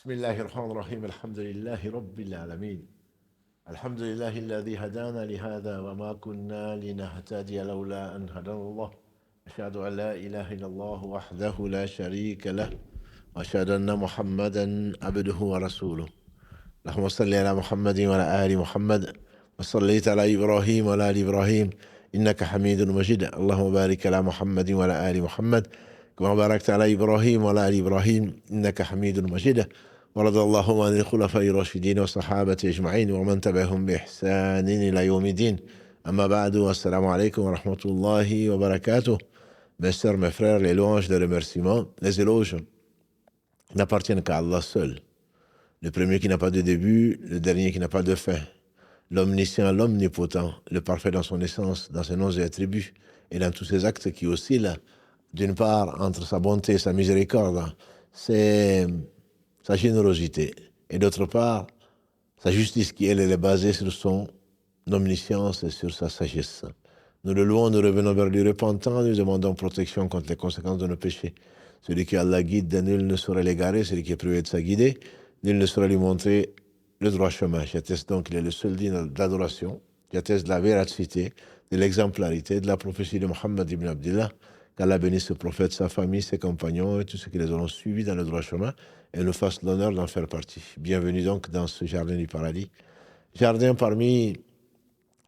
بسم الله الرحمن الرحيم الحمد لله رب العالمين الحمد لله الذي هدانا لهذا وما كنا لنهتدي لولا أن هدانا الله أشهد أن لا إله إلا الله وحده لا شريك له وأشهد أن محمدا عبده ورسوله اللهم صل على محمد وعلى آل محمد وصليت على إبراهيم وعلى آل إبراهيم إنك حميد مجيد اللهم بارك على محمد وعلى آل محمد كما باركت على إبراهيم وعلى آل إبراهيم إنك حميد مجيد ورضي اللهم عن الخلفاء الراشدين والصحابة أجمعين ومن تبعهم بإحسان إلى يوم الدين أما بعد والسلام عليكم ورحمة الله وبركاته. Mes sœurs, mes frères, les louanges, les remerciements, les éloges n'appartiennent qu'à Allah seul. Le premier qui n'a pas de début, le dernier qui n'a pas de fin. L'omniscient, l'omnipotent, le parfait dans son essence, dans ses noms et attributs, et dans tous ses actes qui oscillent, d'une part, entre sa bonté et sa miséricorde, c'est sa générosité, et d'autre part, sa justice qui, elle, est basée sur son omniscience et sur sa sagesse. Nous le louons, nous revenons vers lui repentant, nous demandons protection contre les conséquences de nos péchés. Celui qui Allah guide, nul ne saurait l'égarer, celui qui est privé de sa guidée, nul ne saurait lui montrer le droit chemin. J'atteste donc qu'il est le seul digne d'adoration, j'atteste de la véracité, de l'exemplarité, de la prophétie de Muhammad ibn Abdillah, qu'Allah bénisse ce prophète, sa famille, ses compagnons et tous ceux qui les auront suivis dans le droit chemin et nous fasse l'honneur d'en faire partie. Bienvenue donc dans ce jardin du paradis. Jardin parmi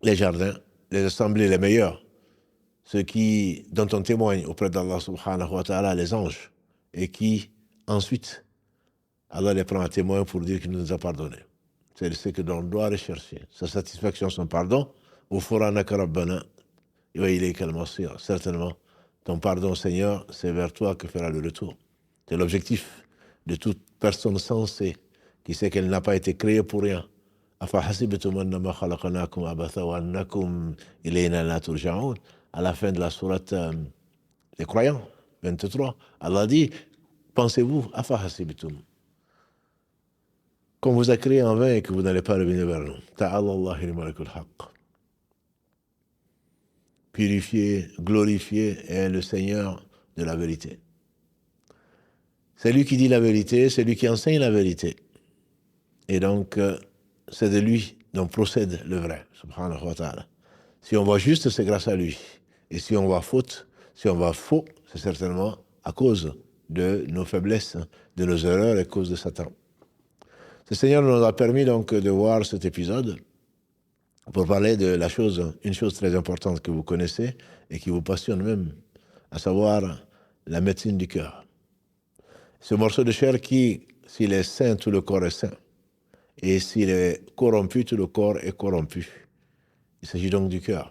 les jardins, les assemblées les meilleures, ceux dont on témoigne auprès d'Allah subhanahu wa ta'ala, les anges, et qui, ensuite, Allah les prend à témoin pour dire qu'il nous a pardonné. C'est ce que l'on doit rechercher, sa satisfaction, son pardon. Ghufranaka Rabbana wa ilayka al-masir. Certainement, ton pardon, Seigneur, c'est vers toi que fera le retour. C'est l'objectif de toute personne sensée qui sait qu'elle n'a pas été créée pour rien. À la fin de la sourate des croyants, 23, Allah dit, pensez-vous, qu'on vous a créé en vain et que vous n'allez pas revenir vers nous. Ta'ala Allahi al-malikul haqq. Purifié, glorifié est le Seigneur de la vérité. C'est lui qui dit la vérité, c'est lui qui enseigne la vérité. Et donc, c'est de lui dont procède le vrai, subhanahu wa ta'ala. Si on voit juste, c'est grâce à lui. Et si on voit faute, si on voit faux, c'est certainement à cause de nos faiblesses, de nos erreurs et à cause de Satan. Ce Seigneur nous a permis donc de voir cet épisode pour parler de une chose très importante que vous connaissez et qui vous passionne même, à savoir la médecine du cœur. Ce morceau de chair qui, s'il est sain, tout le corps est sain. Et s'il est corrompu, tout le corps est corrompu. Il s'agit donc du cœur.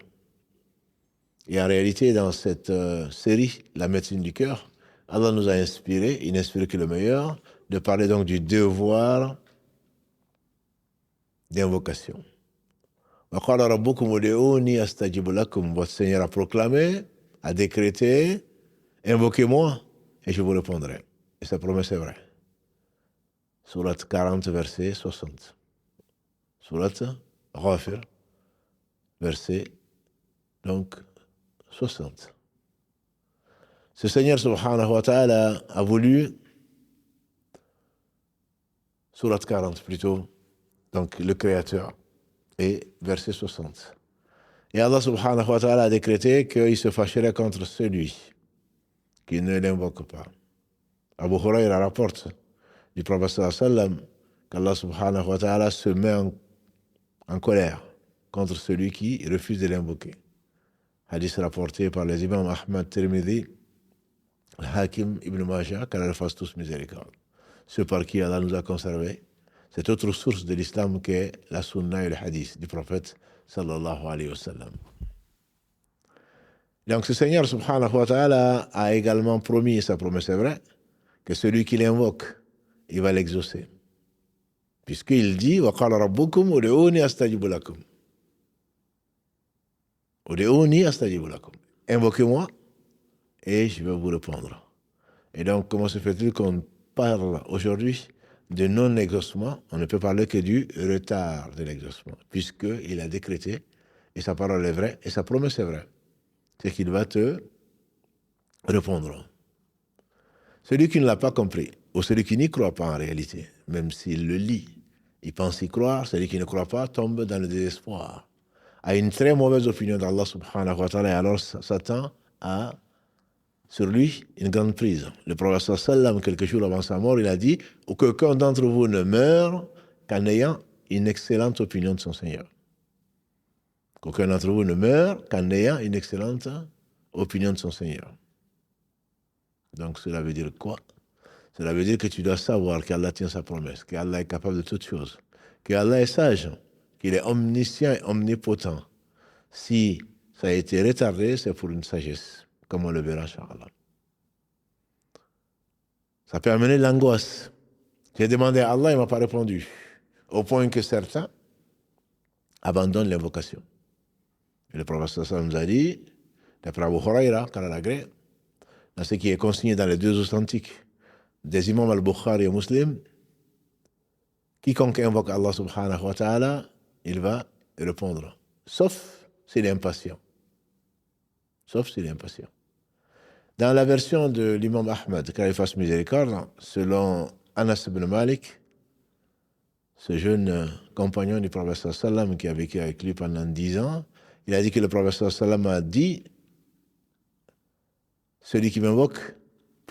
Et en réalité, dans cette série, la médecine du cœur, Allah nous a inspiré, il n'inspire que le meilleur, de parler donc du devoir d'invocation. Votre Seigneur a proclamé, a décrété, invoquez-moi et je vous répondrai. Et sa promesse est vraie. Sourate 40, verset 60. Sourate Ghafir, verset donc 60. Ce Seigneur subhanahu wa ta'ala a voulu, Sourate 40 plutôt, donc le Créateur, et verset 60. Et Allah subhanahu wa ta'ala a décrété qu'il se fâcherait contre celui qui ne l'invoque pas. Abu Huraira rapporte du prophète sallallahu alayhi wa sallam qu'Allah subhanahu wa ta'ala se met en colère contre celui qui refuse de l'invoquer. Hadith rapporté par les imams Ahmad, Tirmidhi, Hakim, Ibn Majah, qu'Allah leur fasse tous miséricorde. Ce par qui Allah nous a conservé, cette autre source de l'islam qu'est la sunna et le hadith du prophète sallallahu alayhi wa sallam. Donc ce Seigneur subhanahu wa ta'ala a également promis, et sa promesse est vraie, que celui qui l'invoque, il va l'exaucer. Puisqu'il dit, وَقَالَ رَبُّكُمْ وَدُعُونِي أَسْتَجِبُ لَكُمْ. وَدُعُونِي أَسْتَجِبُ لَكُمْ. Invoquez-moi et je vais vous répondre. Et donc, comment se fait-il qu'on parle aujourd'hui de non-exaucement? On ne peut parler que du retard de l'exaucement, puisqu'il a décrété, et sa parole est vraie, et sa promesse est vraie. C'est qu'il va te répondre. Celui qui ne l'a pas compris, ou celui qui n'y croit pas en réalité, même s'il le lit. Il pense y croire, celui qui ne croit pas tombe dans le désespoir, a une très mauvaise opinion d'Allah subhanahu wa ta'ala, et alors Satan a sur lui une grande prise. Le prophète sallam, quelques jours avant sa mort, il a dit « Aucun d'entre vous ne meurt qu'en ayant une excellente opinion de son Seigneur. » Qu'aucun d'entre vous ne meurt qu'en ayant une excellente opinion de son Seigneur. Donc cela veut dire quoi? Cela veut dire que tu dois savoir qu'Allah tient sa promesse, qu'Allah est capable de toutes choses, qu'Allah est sage, qu'il est omniscient et omnipotent. Si ça a été retardé, c'est pour une sagesse, comme on le verra, Inch'Allah. Ça peut amener l'angoisse. J'ai demandé à Allah, il ne m'a pas répondu. Au point que certains abandonnent l'invocation. Et le prophète sallallahu nous a dit, d'après Abu Huraira, Karalagré, dans ce qui est consigné dans les deux authentiques des imams al-Bukhari et Muslim, quiconque invoque Allah subhanahu wa ta'ala, il va répondre. Sauf s'il est impatient. Sauf s'il est impatient. Dans la version de l'imam Ahmad, qu'il fasse miséricorde, selon Anas ibn Malik, ce jeune compagnon du prophète sallam qui a vécu avec lui pendant 10 ans, il a dit que le prophète sallam a dit celui qui m'invoque,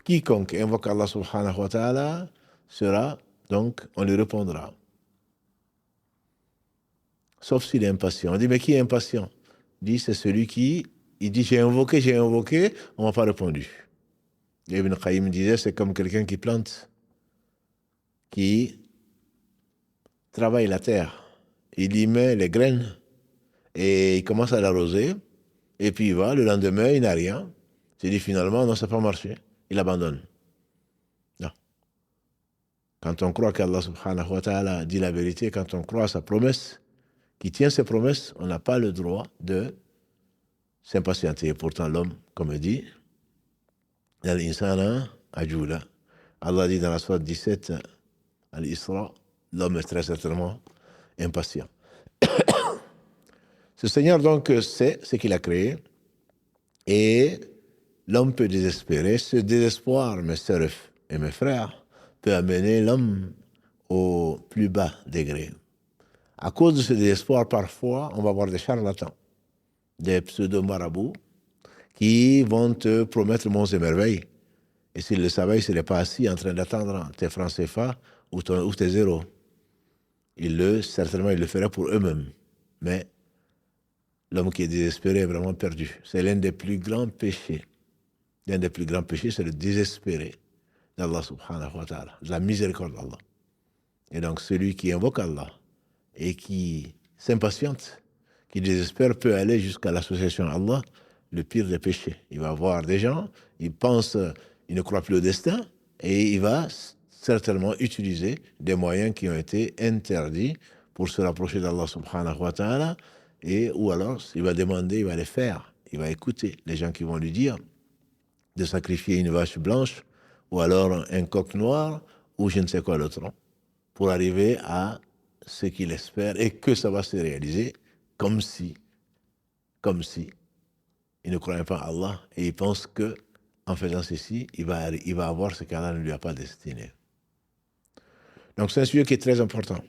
quiconque invoque Allah subhanahu wa ta'ala sera, donc on lui répondra. Sauf s'il est impatient. On dit mais qui est impatient? Il dit c'est celui qui, il dit j'ai invoqué, on m'a pas répondu. Et Ibn Qayyim disait c'est comme quelqu'un qui plante, qui travaille la terre, il y met les graines et il commence à l'arroser et puis il va, le lendemain il n'a rien. Il dit finalement non, ça n'a pas marché, il abandonne. Non. Quand on croit qu'Allah subhanahu wa ta'ala dit la vérité, quand on croit à sa promesse, qui tient ses promesses, on n'a pas le droit de s'impatienter. Pourtant l'homme, comme il dit, Al-insana ajula. Allah dit dans la sourate 17, Al-Isra, l'homme est très certainement impatient. Ce Seigneur donc sait ce qu'il a créé et l'homme peut désespérer. Ce désespoir, mes sœurs et mes frères, peut amener l'homme au plus bas degré. À cause de ce désespoir, parfois, on va avoir des charlatans, des pseudo-marabouts qui vont te promettre monts et merveilles. Et s'ils le savaient, ils ne seraient pas assis en train d'attendre tes francs CFA ou tes zéros. Certainement, ils le feraient pour eux-mêmes. Mais l'homme qui est désespéré est vraiment perdu. C'est l'un des plus grands péchés. L'un des plus grands péchés, c'est le désespéré d'Allah subhanahu wa ta'ala, la miséricorde d'Allah. Et donc, celui qui invoque Allah et qui s'impatiente, qui désespère, peut aller jusqu'à l'association à Allah, le pire des péchés. Il va voir des gens, il pense, il ne croit plus au destin, et il va certainement utiliser des moyens qui ont été interdits pour se rapprocher d'Allah subhanahu wa ta'ala, ou alors il va demander, il va les faire, il va écouter les gens qui vont lui dire de sacrifier une vache blanche, ou alors un coq noir, ou je ne sais quoi d'autre, pour arriver à ce qu'il espère et que ça va se réaliser comme si il ne croyait pas à Allah et il pense que en faisant ceci, il va avoir ce qu'Allah ne lui a pas destiné. Donc c'est un sujet qui est très important.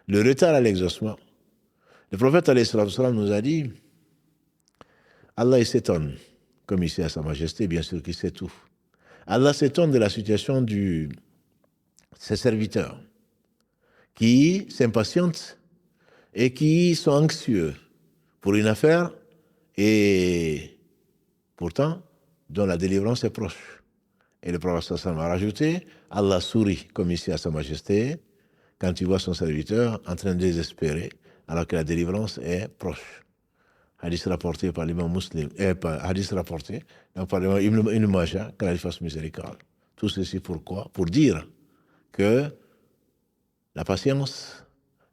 Le retard à l'exaucement. Le prophète alayhi salatu wa sallam nous a dit, Allah il s'étonne, comme il sait à sa majesté, bien sûr qu'il sait tout. Allah s'étonne de la situation de ses serviteurs qui s'impatientent et qui sont anxieux pour une affaire et pourtant dont la délivrance est proche. Et le prophète sallam a rajouté, Allah sourit comme ici à sa majesté quand il voit son serviteur en train de désespérer alors que la délivrance est proche. Hadith rapporté par l'imam Muslim, hadith rapporté par l'imam Ibn Majah, qu'Allah fasse miséricorde. Tout ceci pourquoi? Pour dire que la patience,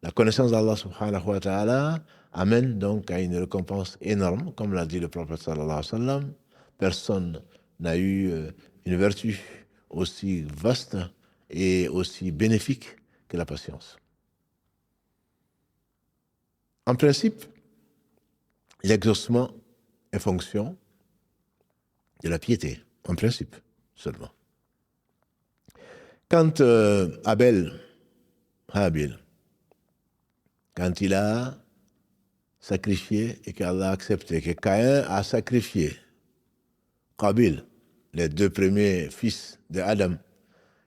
la connaissance d'Allah subhanahu wa ta'ala amène donc à une récompense énorme, comme l'a dit le prophète sallallahu alayhi wa sallam. Personne n'a eu une vertu aussi vaste et aussi bénéfique que la patience. En principe, l'exaucement est fonction de la piété, en principe seulement. Quand Habil, quand il a sacrifié et qu'Allah a accepté, que Caïn a sacrifié Qabil, les deux premiers fils d'Adam,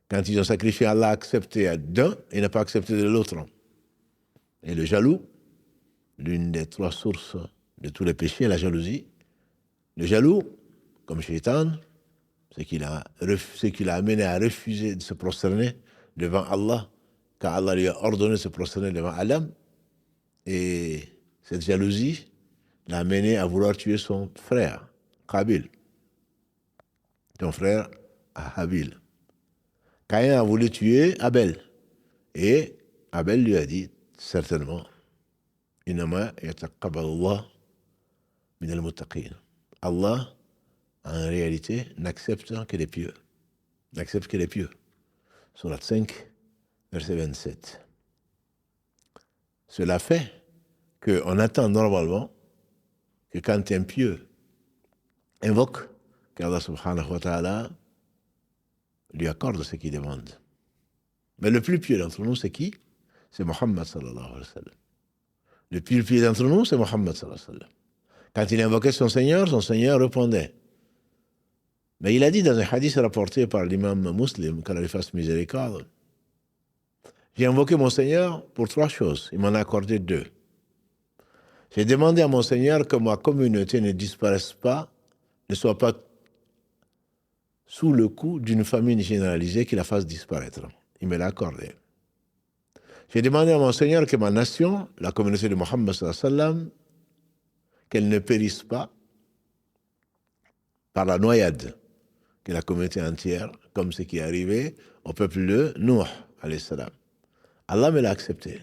quand ils ont sacrifié, Allah a accepté d'un et n'a pas accepté de l'autre. Et le jaloux, l'une des trois sources de tous les péchés, la jalousie. Le jaloux, comme Shaitan, c'est qu'il a amené à refuser de se prosterner devant Allah, quand Allah lui a ordonné de se prosterner devant Adam. Et cette jalousie l'a amené à vouloir tuer son frère, Qabil, son frère Habil. Caïn a voulu tuer Abel. Et Abel lui a dit, certainement, Innama yataqabbalullah min al-muttaqin. Allah, en réalité, n'accepte que les pieux. N'accepte que les pieux. Surat 5, verset 27. Cela fait qu'on attend normalement que quand un pieux invoque, qu'Allah subhanahu wa ta'ala lui accorde ce qu'il demande. Mais le plus pieux d'entre nous, c'est qui? C'est Muhammad sallallahu alayhi wa sallam. Le plus pieux d'entre nous, c'est Muhammad sallallahu alayhi wa sallam. Quand il invoquait son Seigneur répondait. Mais il a dit dans un hadith rapporté par l'imam Muslim, qu'Allah lui fasse miséricorde, j'ai invoqué mon Seigneur pour 3 choses. Il m'en a accordé 2. J'ai demandé à mon Seigneur que ma communauté ne disparaisse pas, ne soit pas sous le coup d'une famine généralisée qui la fasse disparaître. Il me l'a accordé. J'ai demandé à mon Seigneur que ma nation, la communauté de Muhammad sallallahu alayhi wa sallam, qu'elle ne périsse pas par la noyade, que la communauté entière, comme ce qui est arrivé au peuple de Nuh alayhi salam. Allah me l'a accepté.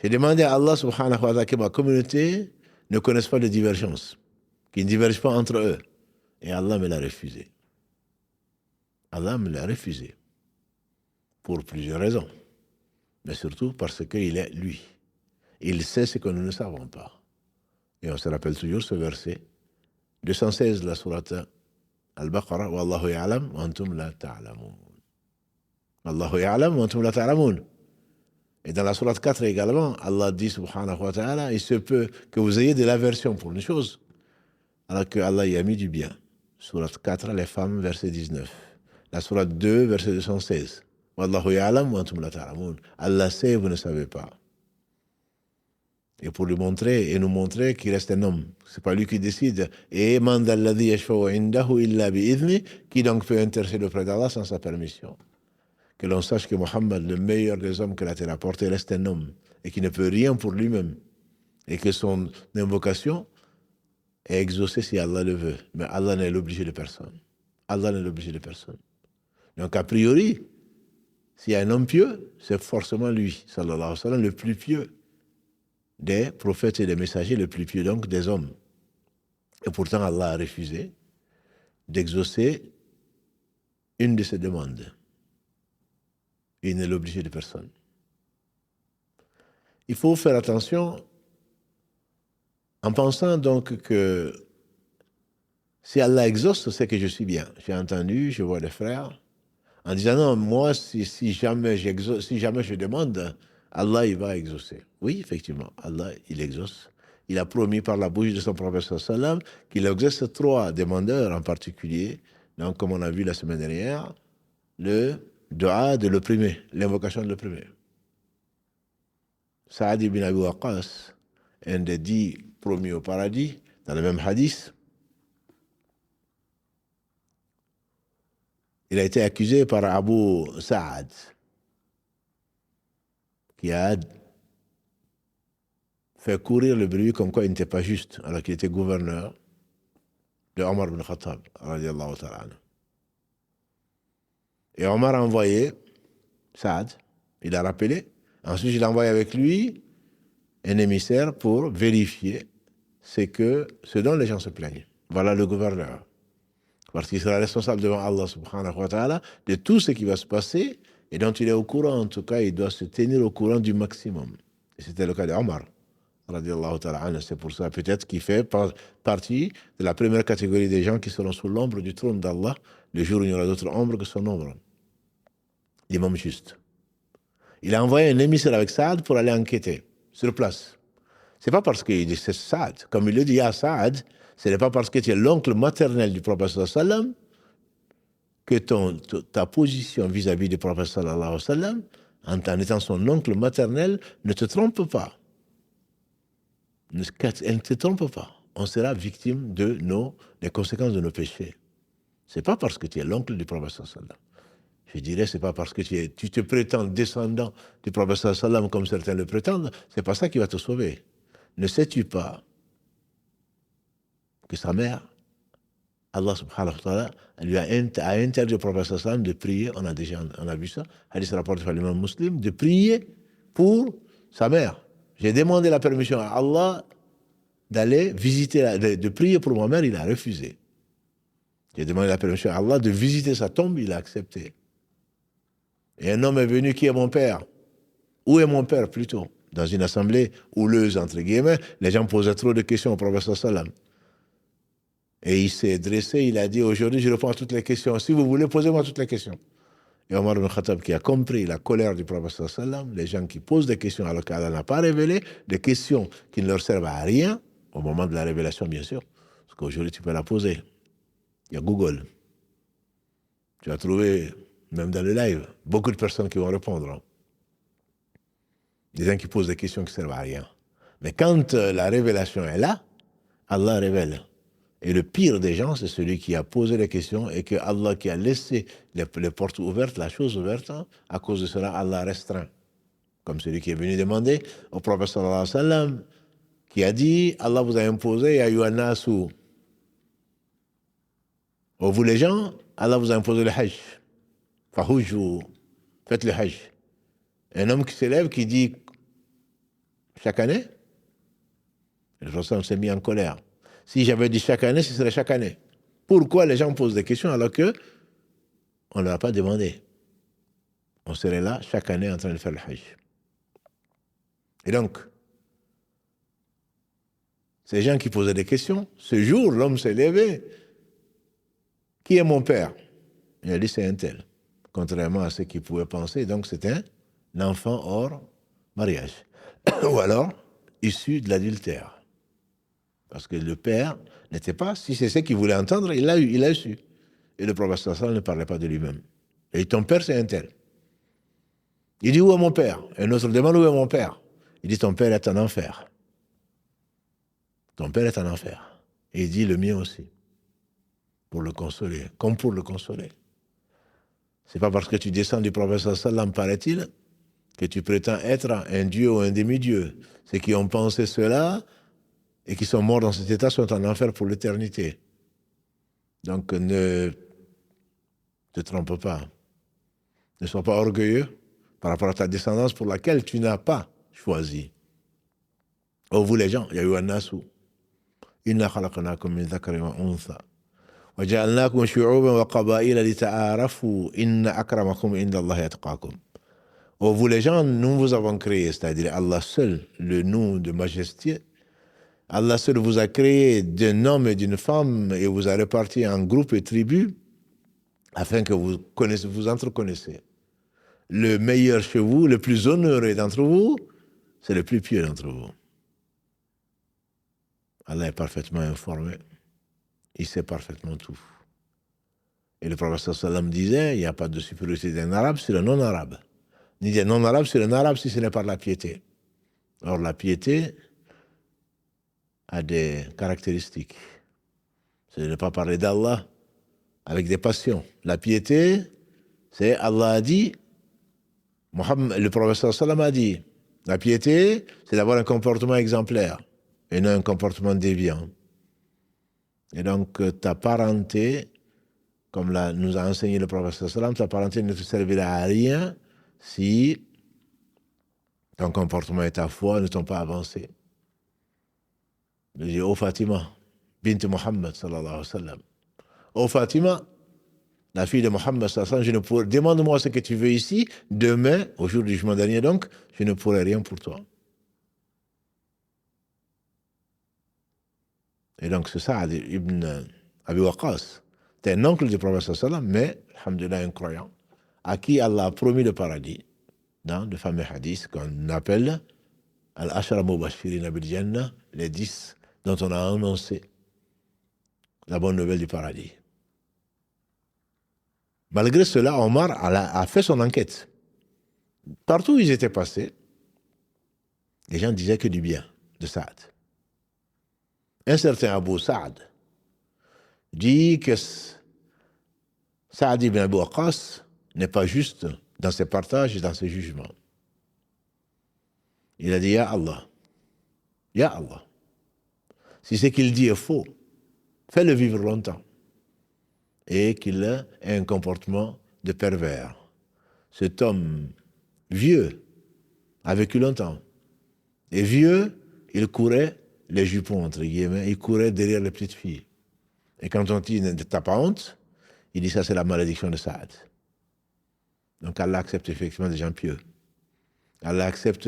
J'ai demandé à Allah subhanahu wa ta'ala que ma communauté ne connaisse pas de divergence, qu'ils ne divergent pas entre eux. Et Allah me l'a refusé. Allah me l'a refusé. Pour plusieurs raisons. Mais surtout parce qu'il est lui. Il sait ce que nous ne savons pas. Et on se rappelle toujours ce verset 216 de la sourate Al-Baqarah, Wallahu ya'lam wa antum la ta'lamun. Wallahu ya'lam wa antum la ta'lamun. Et dans la sourate 4 également, Allah dit subhanahu wa ta'ala, il se peut que vous ayez de l'aversion pour une chose, alors que Allah y a mis du bien. Sourate 4, les femmes, verset 19. La sourate 2, verset 216. Wallahu ya'lam wa antum la ta'lamun. Allah sait, vous ne savez pas. Et pour lui montrer et nous montrer qu'il reste un homme. C'est pas lui qui décide. Et man dalladhi yashfa'u indahu illa bi'idhni, qui donc peut intercéder auprès d'Allah sans sa permission. Que l'on sache que Mohammed, le meilleur des hommes que la terre a porté, reste un homme et qui ne peut rien pour lui-même. Et que son invocation est exaucée si Allah le veut. Mais Allah n'est l'obligé de personne. Allah n'est l'obligé de personne. Donc a priori, s'il y a un homme pieux, c'est forcément lui, sallallahu alayhi wa sallam, le plus pieux des prophètes et des messagers, le plus pieux donc des hommes. Et pourtant Allah a refusé d'exaucer une de ses demandes. Il n'est l'obligé de personne. Il faut faire attention en pensant donc que si Allah exauce, c'est que je suis bien. J'ai entendu, je vois des frères, en disant non, moi, si jamais je demande, Allah, il va exaucer. Oui, effectivement, Allah, il exauce. Il a promis par la bouche de son prophète sallam qu'il exauce 3 demandeurs en particulier. Donc, comme on a vu la semaine dernière, le dua de l'opprimé, l'invocation de l'opprimé. Saad ibn Abi Waqqas, un des 10 promis au paradis, dans le même hadith, il a été accusé par Abu Saad, qui a fait courir le bruit comme quoi il n'était pas juste, alors qu'il était gouverneur de Omar ibn Khattab, radiallahu ta'ala. Et Omar a envoyé Saad, il a rappelé, ensuite il a envoyé avec lui un émissaire pour vérifier ce dont les gens se plaignent. Voilà le gouverneur. Parce qu'il sera responsable devant Allah subhanahu wa ta'ala de tout ce qui va se passer et dont il est au courant. En tout cas, il doit se tenir au courant du maximum. Et c'était le cas d'Omar, radiallahu ta'ala. C'est pour ça peut-être qu'il fait partie de la première catégorie des gens qui seront sous l'ombre du trône d'Allah le jour où il n'y aura d'autre ombre que son ombre. l'imam juste. Il a envoyé un émissaire avec Saad pour aller enquêter sur place. C'est pas parce qu'il dit c'est Saad. Comme il le dit à Saad, ce n'est pas parce que tu es l'oncle maternel du prophète sallam que ta position vis-à-vis du prophète sallallahu sallam, en étant son oncle maternel, ne te trompe pas. Elle ne te trompe pas. On sera victime des conséquences de nos péchés. C'est pas parce que tu es l'oncle du prophète sallallahu sallam. Je dirais, c'est pas parce que tu te prétends descendant du prophète sallam comme certains le prétendent, c'est pas ça qui va te sauver. Ne sais-tu pas que sa mère, Allah subhanahu wa ta'ala, lui a interdit au prophète sallam de prier, on a vu ça, hadith rapporté par l'imam Muslim, de prier pour sa mère. J'ai demandé la permission à Allah d'aller visiter, de prier pour ma mère, il a refusé. J'ai demandé la permission à Allah de visiter sa tombe, il a accepté. Et un homme est venu, qui est mon père? Où est mon père, plutôt? Dans une assemblée houleuse, entre guillemets, les gens posaient trop de questions au prophète sallam. Et il s'est dressé, il a dit, aujourd'hui, je réponds à toutes les questions. Si vous voulez, posez-moi toutes les questions. Et Omar ibn Khattab, qui a compris la colère du prophète sallam, les gens qui posent des questions alors qu'Allah n'a pas révélé, des questions qui ne leur servent à rien, au moment de la révélation, bien sûr. Parce qu'aujourd'hui, tu peux la poser. Il y a Google. Tu vas trouver, même dans le live, beaucoup de personnes qui vont répondre. Hein. Des gens qui posent des questions qui ne servent à rien. Mais quand la révélation est là, Allah révèle. Et le pire des gens, c'est celui qui a posé les questions et que Allah qui a laissé les portes ouvertes, la chose ouverte, hein, à cause de cela, Allah restreint. Comme celui qui est venu demander au prophète sallallahu alayhi wa sallam, qui a dit, Allah vous a imposé, ya yuannasu. Oh, vous les gens, Allah vous a imposé le hajj. Fahujju, faites le hajj. Un homme qui s'élève, qui dit, chaque année, le prophète s'est mis en colère. Si j'avais dit chaque année, ce serait chaque année. Pourquoi les gens posent des questions alors que on ne leur a pas demandé? On serait là chaque année en train de faire le hajj. Et donc, ces gens qui posaient des questions, ce jour, l'homme s'est levé. Qui est mon père? Il a dit, c'est un tel. Contrairement à ce qu'il pouvait penser, donc c'est un enfant hors mariage. Ou alors, issu de l'adultère. Parce que le père n'était pas, si c'est ce qu'il voulait entendre, il a su. Et le prophète sallallahu ne parlait pas de lui-même. Et ton père, c'est un tel. Il dit, où est mon père? Un autre demande, où est mon père? Il dit, ton père est en enfer. Ton père est en enfer. Et il dit, le mien aussi. Pour le consoler, comme pour le consoler. C'est pas parce que tu descends du prophète sallallahu paraît-il, que tu prétends être un dieu ou un demi-dieu. Ceux qui ont pensé cela et qui sont morts dans cet état sont en enfer pour l'éternité. Donc ne te trompe pas. Ne sois pas orgueilleux par rapport à ta descendance pour laquelle tu n'as pas choisi. Oh, vous les gens, il y a eu un nasu. Inna khalaqnakum min dhakarin wa untha. Wa ja'alnakum shu'uban wa qaba'ila lita'arafu inna akramakum inda Allahi atqakum. Oh, vous les gens, nous vous avons créé, c'est-à-dire Allah seul, le nom de majesté. Allah seul vous a créé d'un homme et d'une femme et vous a réparti en groupes et tribus afin que vous entreconnaissiez. Le meilleur chez vous, le plus honoré d'entre vous, c'est le plus pieux d'entre vous. Allah est parfaitement informé. Il sait parfaitement tout. Et le prophète sallam disait, il n'y a pas de supériorité d'un arabe sur un non-arabe. Ni d'un non-arabe sur un arabe si ce n'est par la piété. Or, la piété a des caractéristiques. C'est de ne pas parler d'Allah avec des passions. La piété, c'est Allah a dit, le prophète sallam a dit, la piété, c'est d'avoir un comportement exemplaire et non un comportement déviant. Et donc, ta parenté, comme nous a enseigné le prophète sallam, ta parenté ne te servira à rien si ton comportement et ta foi ne t'ont pas avancé. Il dit, ô Fatima, bint Muhammad sallallahu alayhi wa sallam. Ô Fatima, la fille de Muhammad sallallahu alayhi wa sallam, demande-moi ce que tu veux ici, demain, au jour du jugement dernier donc, je ne pourrai rien pour toi. Et donc c'est ça, Ibn Abi Waqqas. C'était un oncle du prophète sallallahu alayhi wa sallam, mais, alhamdulillah, un croyant. à qui Allah a promis le paradis, dans le fameux hadith qu'on appelle Al-Ashara Mubashirina bil Jannah, les 10 dont on a annoncé la bonne nouvelle du paradis. Malgré cela, Omar a fait son enquête. Partout où ils étaient passés, les gens disaient que du bien de Saad. Un certain Abu Saad dit que Saad ibn Abu Waqqas n'est pas juste dans ses partages et dans ses jugements. Il a dit, Ya Allah, si ce qu'il dit est faux, fais-le vivre longtemps et qu'il ait un comportement de pervers. Cet homme vieux a vécu longtemps. Et vieux, il courait les jupons, entre guillemets, il courait derrière les petites filles. Et quand on dit ne t'as pas honte, il dit ça c'est la malédiction de Saad. Donc Allah accepte effectivement des gens pieux. Allah accepte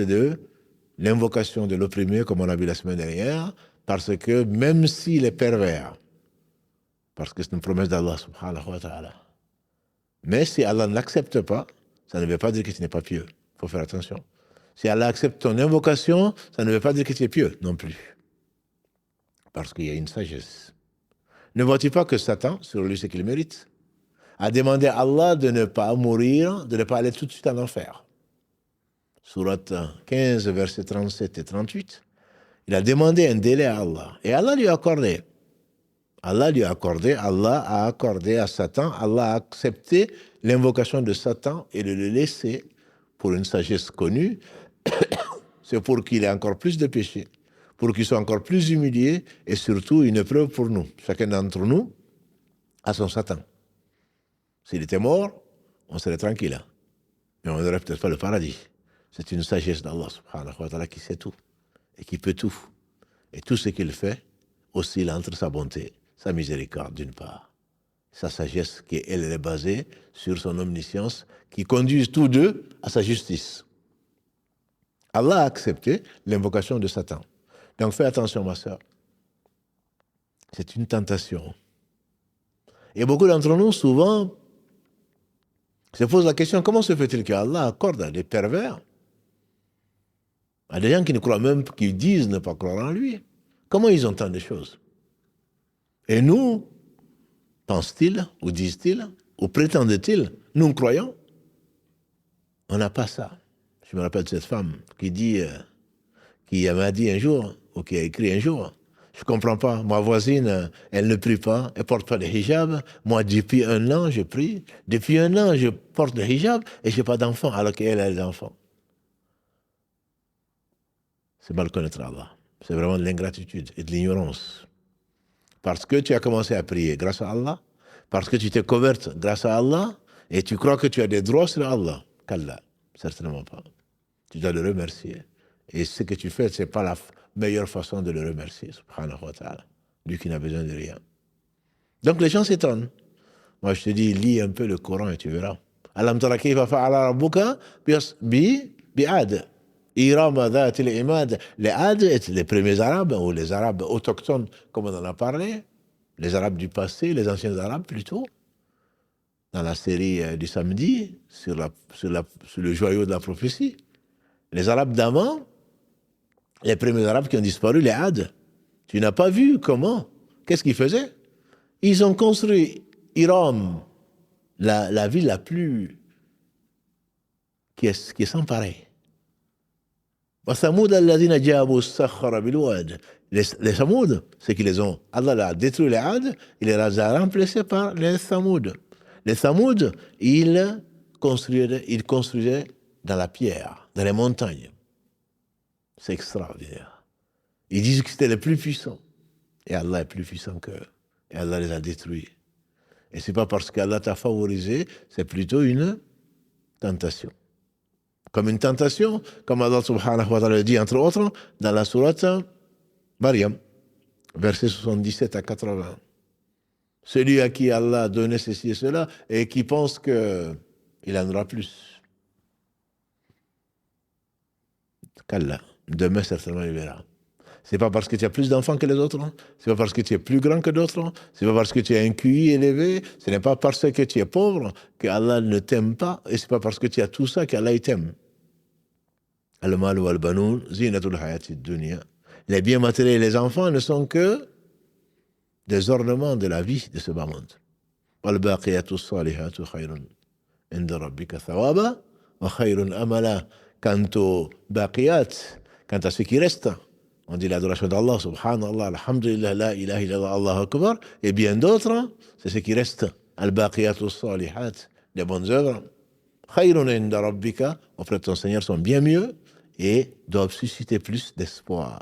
l'invocation de l'opprimé, comme on a vu la semaine dernière, parce que même s'il est pervers, parce que c'est une promesse d'Allah subhanahu wa ta'ala, mais si Allah ne l'accepte pas, ça ne veut pas dire que tu n'es pas pieux. Il faut faire attention. Si Allah accepte ton invocation, ça ne veut pas dire que tu es pieux non plus. Parce qu'il y a une sagesse. Ne vois-tu pas que Satan, sur lui ce qu'il mérite, a demandé à Allah de ne pas mourir, de ne pas aller tout de suite en enfer. Sourate 15, versets 37 et 38, il a demandé un délai à Allah. Et Allah lui a accordé. Allah a accordé à Satan, Allah a accepté l'invocation de Satan et de le laisser pour une sagesse connue. C'est pour qu'il ait encore plus de péchés, pour qu'il soit encore plus humilié et surtout une épreuve pour nous. Chacun d'entre nous a son Satan. S'il était mort, on serait tranquille. Mais on n'aurait peut-être pas le paradis. C'est une sagesse d'Allah subhanahu wa ta'ala qui sait tout et qui peut tout. Et tout ce qu'il fait oscille entre sa bonté, sa miséricorde d'une part, sa sagesse qui elle est basée sur son omniscience qui conduisent tous deux à sa justice. Allah a accepté l'invocation de Satan. Donc fais attention ma sœur. C'est une tentation. Et beaucoup d'entre nous souvent se posent la question, comment se fait-il qu'Allah accorde à des pervers, à des gens qui ne croient même, qui disent ne pas croire en lui? Comment ils ont tant de choses? Et nous, pensent-ils, ou disent-ils, ou prétendent-ils, nous croyons? On n'a pas ça. Je me rappelle de cette femme qui dit, qui m'a dit un jour, ou qui a écrit un jour, je ne comprends pas, ma voisine, elle ne prie pas, elle ne porte pas de hijab. Moi, depuis un an, je prie. Depuis un an, je porte le hijab et je n'ai pas d'enfant, alors qu'elle a des enfants. C'est mal connaître Allah. C'est vraiment de l'ingratitude et de l'ignorance. Parce que tu as commencé à prier grâce à Allah, parce que tu t'es couverte grâce à Allah, et tu crois que tu as des droits sur Allah. Qu'Allah, certainement pas. Tu dois le remercier. Et ce que tu fais, ce n'est pas la meilleure façon de le remercier, subhanahu wa ta'ala, lui qui n'a besoin de rien. Donc les gens s'étonnent. Moi je te dis, lis un peu le Coran et tu verras. Alam tara kayfa fa'ala rabbuka bi'ad. Irama dhati al-imad. Les Ad, les premiers Arabes, ou les Arabes autochtones, comme on en a parlé, les Arabes du passé, les anciens Arabes plutôt, dans la série du samedi, sur le joyau de la prophétie. Les Arabes d'avant, les premiers Arabes qui ont disparu, les Ad, tu n'as pas vu comment? Qu'est-ce qu'ils faisaient? Ils ont construit Iram, la ville la plus... qui est sans pareil. Les Samoud, c'est qu'ils les ont... Allah a détruit les Ad, il les a remplacés par les Samoud. Les Samoud, ils construisaient dans la pierre, dans les montagnes. C'est extraordinaire. Ils disent que c'était les plus puissants. Et Allah est plus puissant qu'eux. Et Allah les a détruits. Et ce n'est pas parce qu'Allah t'a favorisé, c'est plutôt une tentation. Comme une tentation, comme Allah subhanahu wa ta'ala dit entre autres, dans la sourate Maryam, versets 77 à 80. Celui à qui Allah a donné ceci et cela, et qui pense qu'il en aura plus. Qu'Allah, demain certainement il verra. C'est pas parce que tu as plus d'enfants que les autres. Hein. C'est pas parce que tu es plus grand que d'autres. Hein. C'est pas parce que tu as un QI élevé. Ce n'est pas parce que tu es pauvre que Allah ne t'aime pas. Et c'est pas parce que tu as tout ça qu'Allah t'aime. Al-mal wal banoun zinatul hayati dunya. Les biens matériels et les enfants ne sont que des ornements de la vie de ce bas monde. Wal baqiyatu salihatu khayrun inda rabbika thawaba wa khayrun amala. Quant aux baqiyat, quant à ce qui reste, on dit l'adoration d'Allah, subhanallah, alhamdulillah, la ilaha illallah, Allahu akbar, et bien d'autres, c'est ce qui reste. Al-baqiyatu salihat, les bonnes œuvres. Khayrun inda rabbika, auprès de ton Seigneur, sont bien mieux et doivent susciter plus d'espoir.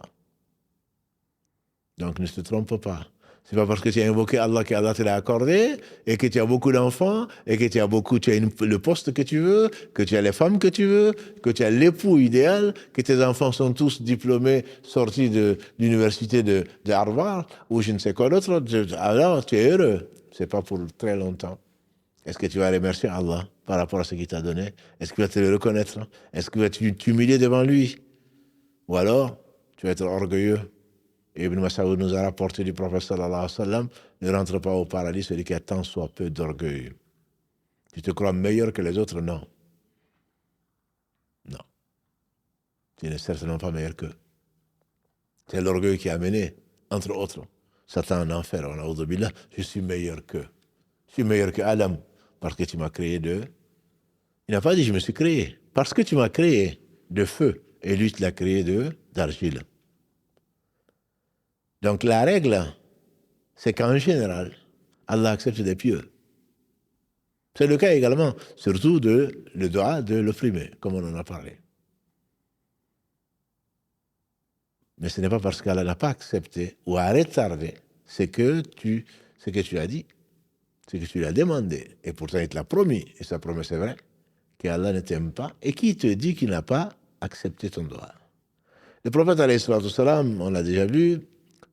Donc ne te trompe pas. C'est pas parce que tu as invoqué Allah qu'Allah te l'a accordé, et que tu as beaucoup d'enfants, et que tu as le poste que tu veux, que tu as les femmes que tu veux, que tu as l'époux idéal, que tes enfants sont tous diplômés, sortis de l'université de Harvard, ou je ne sais quoi d'autre. Alors tu es heureux. C'est pas pour très longtemps. Est-ce que tu vas remercier Allah par rapport à ce qu'il t'a donné? Est-ce qu'il va te le reconnaître? Est-ce qu'il va t'humilier devant lui? Ou alors, tu vas être orgueilleux. Et Ibn Mas'ud nous a rapporté du prophète sallallahu alayhi wa sallam, ne rentre pas au paradis celui qui a tant soit peu d'orgueil. Tu te crois meilleur que les autres? Non. Non. Tu n'es certainement pas meilleur qu'eux. C'est l'orgueil qui a mené, entre autres, Satan en enfer. Je suis meilleur qu'eux. Je suis meilleur que Adam, parce que tu m'as créé de... Il n'a pas dit je me suis créé. Parce que tu m'as créé de feu, et lui tu l'as créé d'argile. Donc la règle, c'est qu'en général, Allah accepte des pieux. C'est le cas également, surtout le doigt de l'opprimé, comme on en a parlé. Mais ce n'est pas parce qu'Allah n'a pas accepté ou a retardé ce que tu as dit, ce que tu lui as demandé. Et pourtant, il te l'a promis, et sa promesse est vraie, qu'Allah ne t'aime pas, et qui te dit qu'il n'a pas accepté ton doigt. Le prophète, alayhi salatu salam, on l'a déjà vu,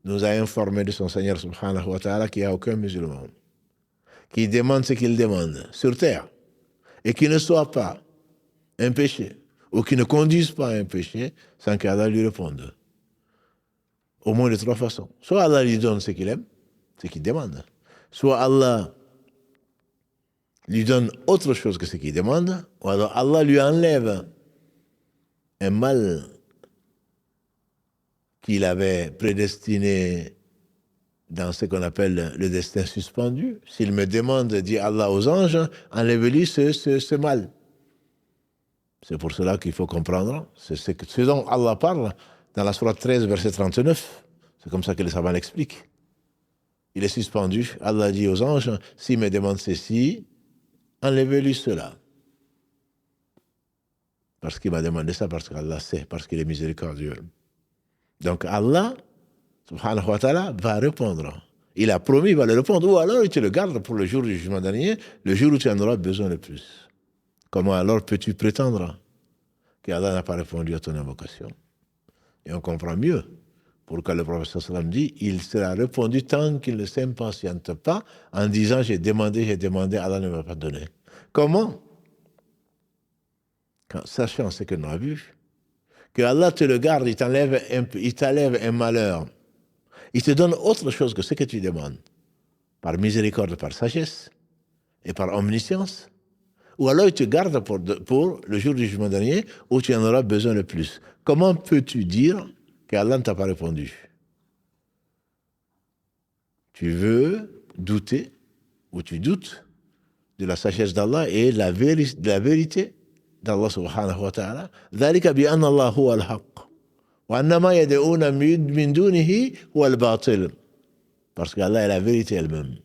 nous a informé de son Seigneur subhanahu wa ta'ala qu'il n'y a aucun musulman qui demande ce qu'il demande sur terre et qui ne soit pas un péché ou qui ne conduise pas à un péché sans qu'Allah lui réponde. Au moins de trois façons. Soit Allah lui donne ce qu'il aime, ce qu'il demande. Soit Allah lui donne autre chose que ce qu'il demande, ou alors Allah lui enlève un mal qu'il avait prédestiné dans ce qu'on appelle le destin suspendu. S'il me demande, dit Allah aux anges, enlève-lui ce mal. C'est pour cela qu'il faut comprendre. C'est ce dont Allah parle dans la sourate 13, verset 39. C'est comme ça que les savants l'expliquent. Il est suspendu. Allah dit aux anges, s'il me demande ceci, enlève-lui cela. Parce qu'il m'a demandé ça, parce qu'Allah sait, parce qu'il est miséricordieux. Donc Allah, subhanahu wa ta'ala, va répondre. Il a promis, il va le répondre. Ou alors il te le garde pour le jour du jugement dernier, le jour où tu en auras besoin le plus. Comment alors peux-tu prétendre qu'Allah n'a pas répondu à ton invocation? Et on comprend mieux pourquoi le prophète sallam dit, il sera répondu tant qu'il ne s'impatiente pas en disant j'ai demandé, Allah ne m'a pas donné. Comment? Sachant ce que nous avons vu, que Allah te le garde, il t'enlève un malheur. Il te donne autre chose que ce que tu demandes. Par miséricorde, par sagesse et par omniscience. Ou alors il te garde pour le jour du jugement dernier où tu en auras besoin le plus. Comment peux-tu dire qu'Allah ne t'a pas répondu? Tu veux douter, ou tu doutes de la sagesse d'Allah et de la vérité d'Allah subhanahu wa ta'ala. ذلك بأن الله هو الحق وأن ما يدعون من دونه هو الباطل. Parce qu'Allah est la vérité elle-même.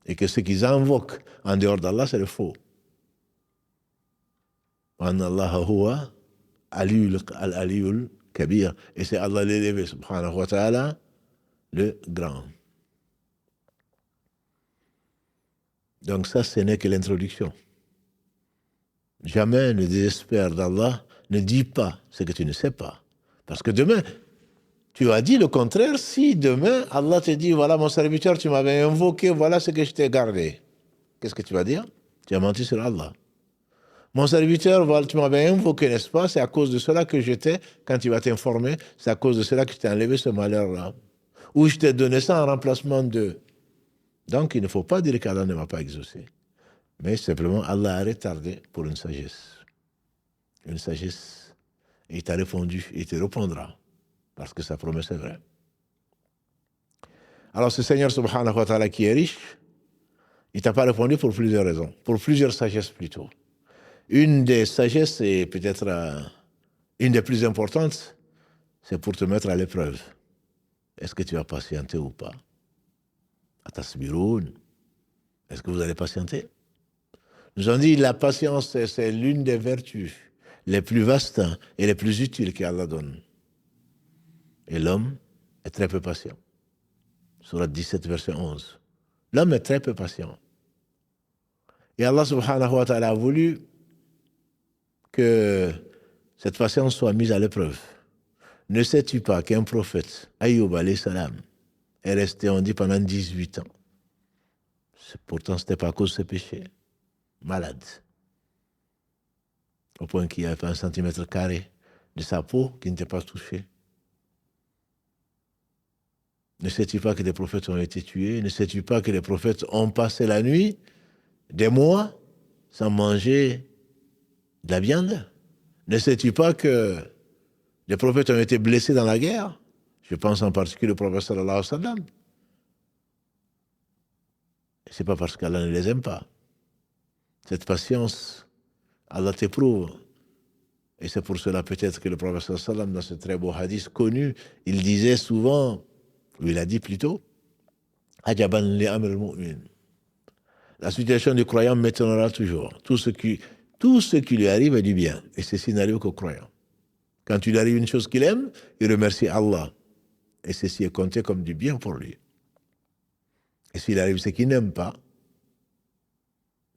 Et que ce qu'ils invoquent en dehors d'Allah, c'est le faux. وأن الله هو العلي الكبير. Et c'est Allah l'élevé subhanahu wa ta'ala, le grand. Donc ça, ce n'est que l'introduction. Jamais ne désespère d'Allah, ne dis pas ce que tu ne sais pas. Parce que demain, tu as dit le contraire. Si demain, Allah te dit, voilà mon serviteur, tu m'avais invoqué, voilà ce que je t'ai gardé. Qu'est-ce que tu vas dire? Tu as menti sur Allah. Mon serviteur, voilà, tu m'avais invoqué, n'est-ce pas? C'est à cause de cela que j'étais, quand tu vas t'informer, c'est à cause de cela que je t'ai enlevé ce malheur-là. Ou je t'ai donné ça en remplacement de. Donc, il ne faut pas dire qu'Allah ne m'a pas exaucé. Mais simplement, Allah a retardé pour une sagesse. Une sagesse. Et il t'a répondu, il te répondra. Parce que sa promesse est vraie. Alors, ce Seigneur subhanahu wa ta'ala qui est riche, il ne t'a pas répondu pour plusieurs raisons. Pour plusieurs sagesses plutôt. Une des sagesses, et peut-être une des plus importantes, c'est pour te mettre à l'épreuve. Est-ce que tu vas patienter ou pas? Atasbiroun. Est-ce que vous allez patienter? Nous avons dit la patience, c'est l'une des vertus les plus vastes et les plus utiles qu'Allah donne. Et l'homme est très peu patient. Surat 17, verset 11. L'homme est très peu patient. Et Allah subhanahu wa ta'ala a voulu que cette patience soit mise à l'épreuve. Ne sais-tu pas qu'un prophète, Ayyub alayhi salam, est resté, on dit, pendant 18 ans. Pourtant, ce n'était pas à cause de ses péchés. Malade. Au point qu'il n'y avait pas un centimètre carré de sa peau qui n'était pas touché. Ne sais-tu pas que des prophètes ont été tués? Ne sais-tu pas que les prophètes ont passé la nuit, des mois, sans manger de la viande? Ne sais-tu pas que les prophètes ont été blessés dans la guerre? Je pense en particulier au prophète sallallahu alayhi wa sallam. Ce n'est pas parce qu'Allah ne les aime pas. Cette patience, Allah t'éprouve. Et c'est pour cela peut-être que le prophète sallallahu alayhi wa sallam, dans ce très beau hadith connu, il disait souvent, ou il a dit plutôt, Ajaban li amr al-mu'min. La situation du croyant m'étonnera toujours. Tout ce qui lui arrive est du bien. Et ceci n'arrive qu'au croyant. Quand il lui arrive une chose qu'il aime, il remercie Allah. Et ceci est compté comme du bien pour lui. Et s'il arrive ce qu'il n'aime pas,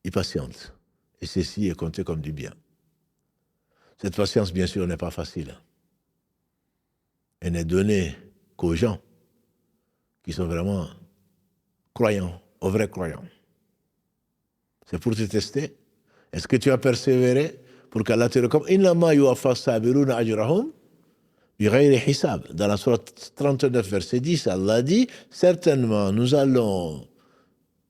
il patiente. Et ceci est compté comme du bien. Cette patience, bien sûr, n'est pas facile. Elle n'est donnée qu'aux gens qui sont vraiment croyants, aux vrais croyants. C'est pour te tester. Est-ce que tu as persévéré pour qu'Allah te recommande? Innama yuwaffa sabiruna ajrahum bighayri hisab. Dans la sourate 39, verset 10, Allah dit, certainement, nous allons,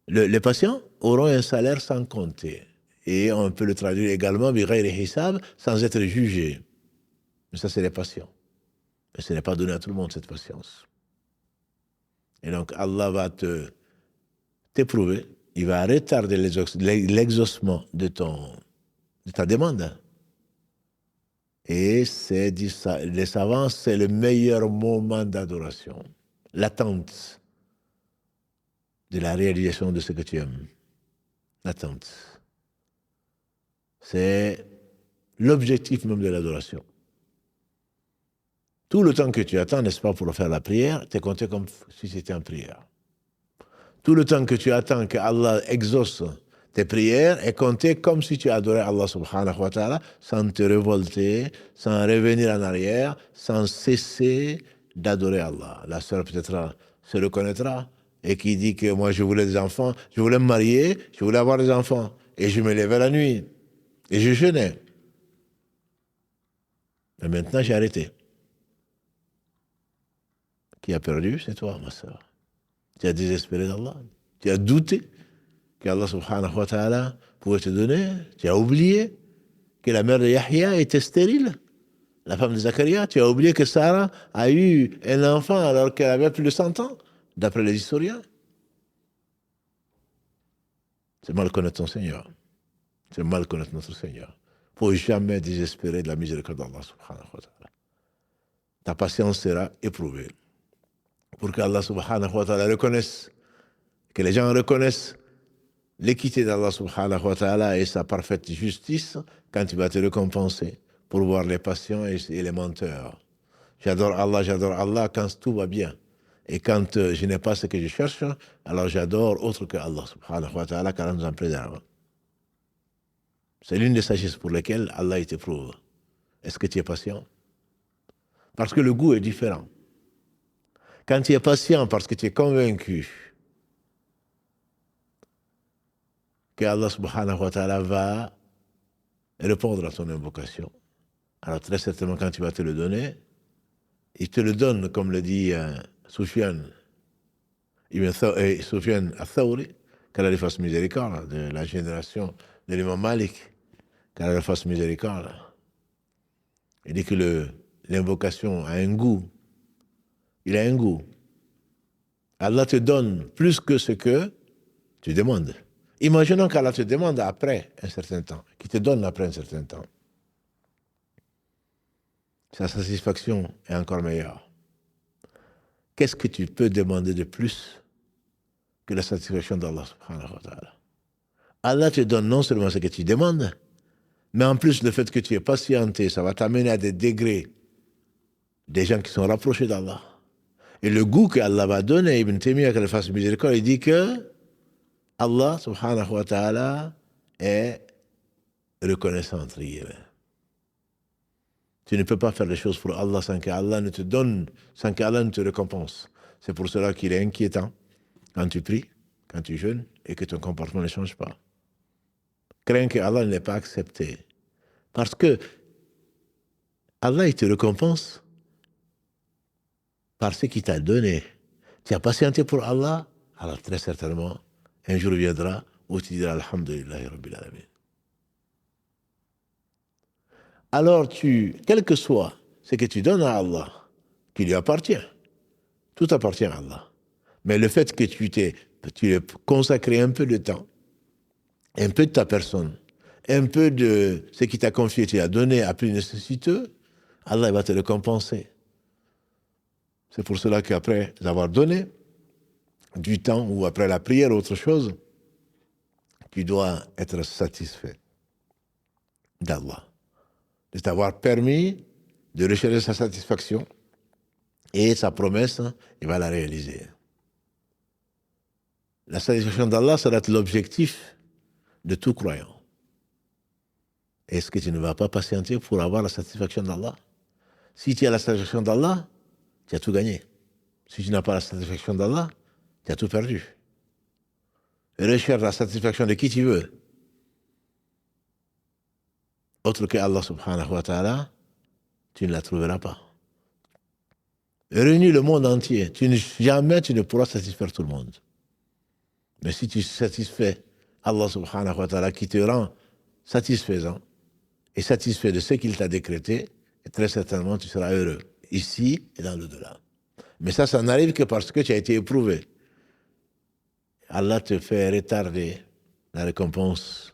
les patients auront un salaire sans compter. Et on peut le traduire également, bighayri hisab, sans être jugé. Mais ça, c'est les patients. Mais ce n'est pas donné à tout le monde, cette patience. Et donc, Allah va t'éprouver. Il va retarder l'exaucement de ta demande. Et les savants, c'est le meilleur moment d'adoration. L'attente de la réalisation de ce que tu aimes. L'attente. C'est l'objectif même de l'adoration. Tout le temps que tu attends, n'est-ce pas, pour faire la prière, tu es compté comme si c'était en prière. Tout le temps que tu attends que Allah exauce tes prières est compté comme si tu adorais Allah subhanahu wa ta'ala sans te révolter, sans revenir en arrière, sans cesser d'adorer Allah. La sœur peut-être se reconnaîtra et qui dit que moi je voulais des enfants, je voulais me marier, je voulais avoir des enfants et je me levais la nuit et je jeûnais. Mais maintenant j'ai arrêté. Qui a perdu? C'est toi, ma sœur. Tu as désespéré d'Allah. Tu as douté qu'Allah subhanahu wa ta'ala pouvait te donner. Tu as oublié que la mère de Yahya était stérile. La femme de Zacharia. Tu as oublié que Sarah a eu un enfant alors qu'elle avait plus de 100 ans, d'après les historiens. C'est mal connaître ton Seigneur. C'est mal connaître notre Seigneur. Il ne faut jamais désespérer de la miséricorde d'Allah subhanahu wa ta'ala. Ta patience sera éprouvée. Pour qu'Allah subhanahu wa ta'ala reconnaisse, que les gens reconnaissent l'équité d'Allah subhanahu wa ta'ala et sa parfaite justice quand il va te récompenser pour voir les patients et les menteurs. J'adore Allah quand tout va bien. Et quand je n'ai pas ce que je cherche, alors j'adore autre que Allah subhanahu wa ta'ala, car nous en préserve. C'est l'une des sagesses pour lesquelles Allah t'éprouve. Est-ce que tu es patient? Parce que le goût est différent. Quand tu es patient parce que tu es convaincu que Allah subhanahu wa ta'ala va et répondre à ton invocation. Alors très certainement, quand tu vas te le donner, il te le donne, comme le dit Soufiane al-Thawri, qu'Allah lui fasse miséricorde, de la génération de l'imam Malik, qu'Allah lui fasse miséricorde. Il dit que l'invocation a un goût. Il a un goût. Allah te donne plus que ce que tu demandes. Imaginons qu'Allah te demande après un certain temps, qu'il te donne après un certain temps. Sa satisfaction est encore meilleure. Qu'est-ce que tu peux demander de plus que la satisfaction d'Allah subhanahu wa ta'ala? Allah te donne non seulement ce que tu demandes, mais en plus le fait que tu es patienté, ça va t'amener à des degrés des gens qui sont rapprochés d'Allah. Et le goût qu'Allah va donner, Ibn Taymiyyah, qu'elle fasse miséricorde, il dit que Allah subhanahu wa ta'ala est reconnaissant entre guillemets. Tu ne peux pas faire les choses pour Allah sans qu'Allah ne te donne, sans qu'Allah ne te récompense. C'est pour cela qu'il est inquiétant quand tu pries, quand tu jeûnes et que ton comportement ne change pas. Crains que Allah ne l'ait pas accepté. Parce que Allah, il te récompense par ce qu'il t'a donné. Tu as patienté pour Allah, alors très certainement, un jour viendra où tu diras Alhamdulillahi Rabbil Alamin. Alors quel que soit ce que tu donnes à Allah, qui lui appartient, tout appartient à Allah. Mais le fait que tu aies consacré un peu de temps, un peu de ta personne, un peu de ce qu'il t'a confié, tu as donné à plus nécessiteux, Allah va te récompenser. C'est pour cela qu'après avoir donné du temps ou après la prière ou autre chose, tu dois être satisfait d'Allah, de t'avoir permis de rechercher sa satisfaction et sa promesse, il va la réaliser. La satisfaction d'Allah sera l'objectif de tout croyant. Est-ce que tu ne vas pas patienter pour avoir la satisfaction d'Allah? Si tu as la satisfaction d'Allah, tu as tout gagné. Si tu n'as pas la satisfaction d'Allah, tu as tout perdu. Recherche la satisfaction de qui tu veux, autre que Allah subhanahu wa ta'ala, tu ne la trouveras pas. Réunis le monde entier, jamais tu ne pourras satisfaire tout le monde. Mais si tu satisfais Allah subhanahu wa ta'ala qui te rend satisfaisant et satisfait de ce qu'il t'a décrété, très certainement tu seras heureux, ici et dans l'au-delà. Mais ça n'arrive que parce que tu as été éprouvé. Allah te fait retarder la récompense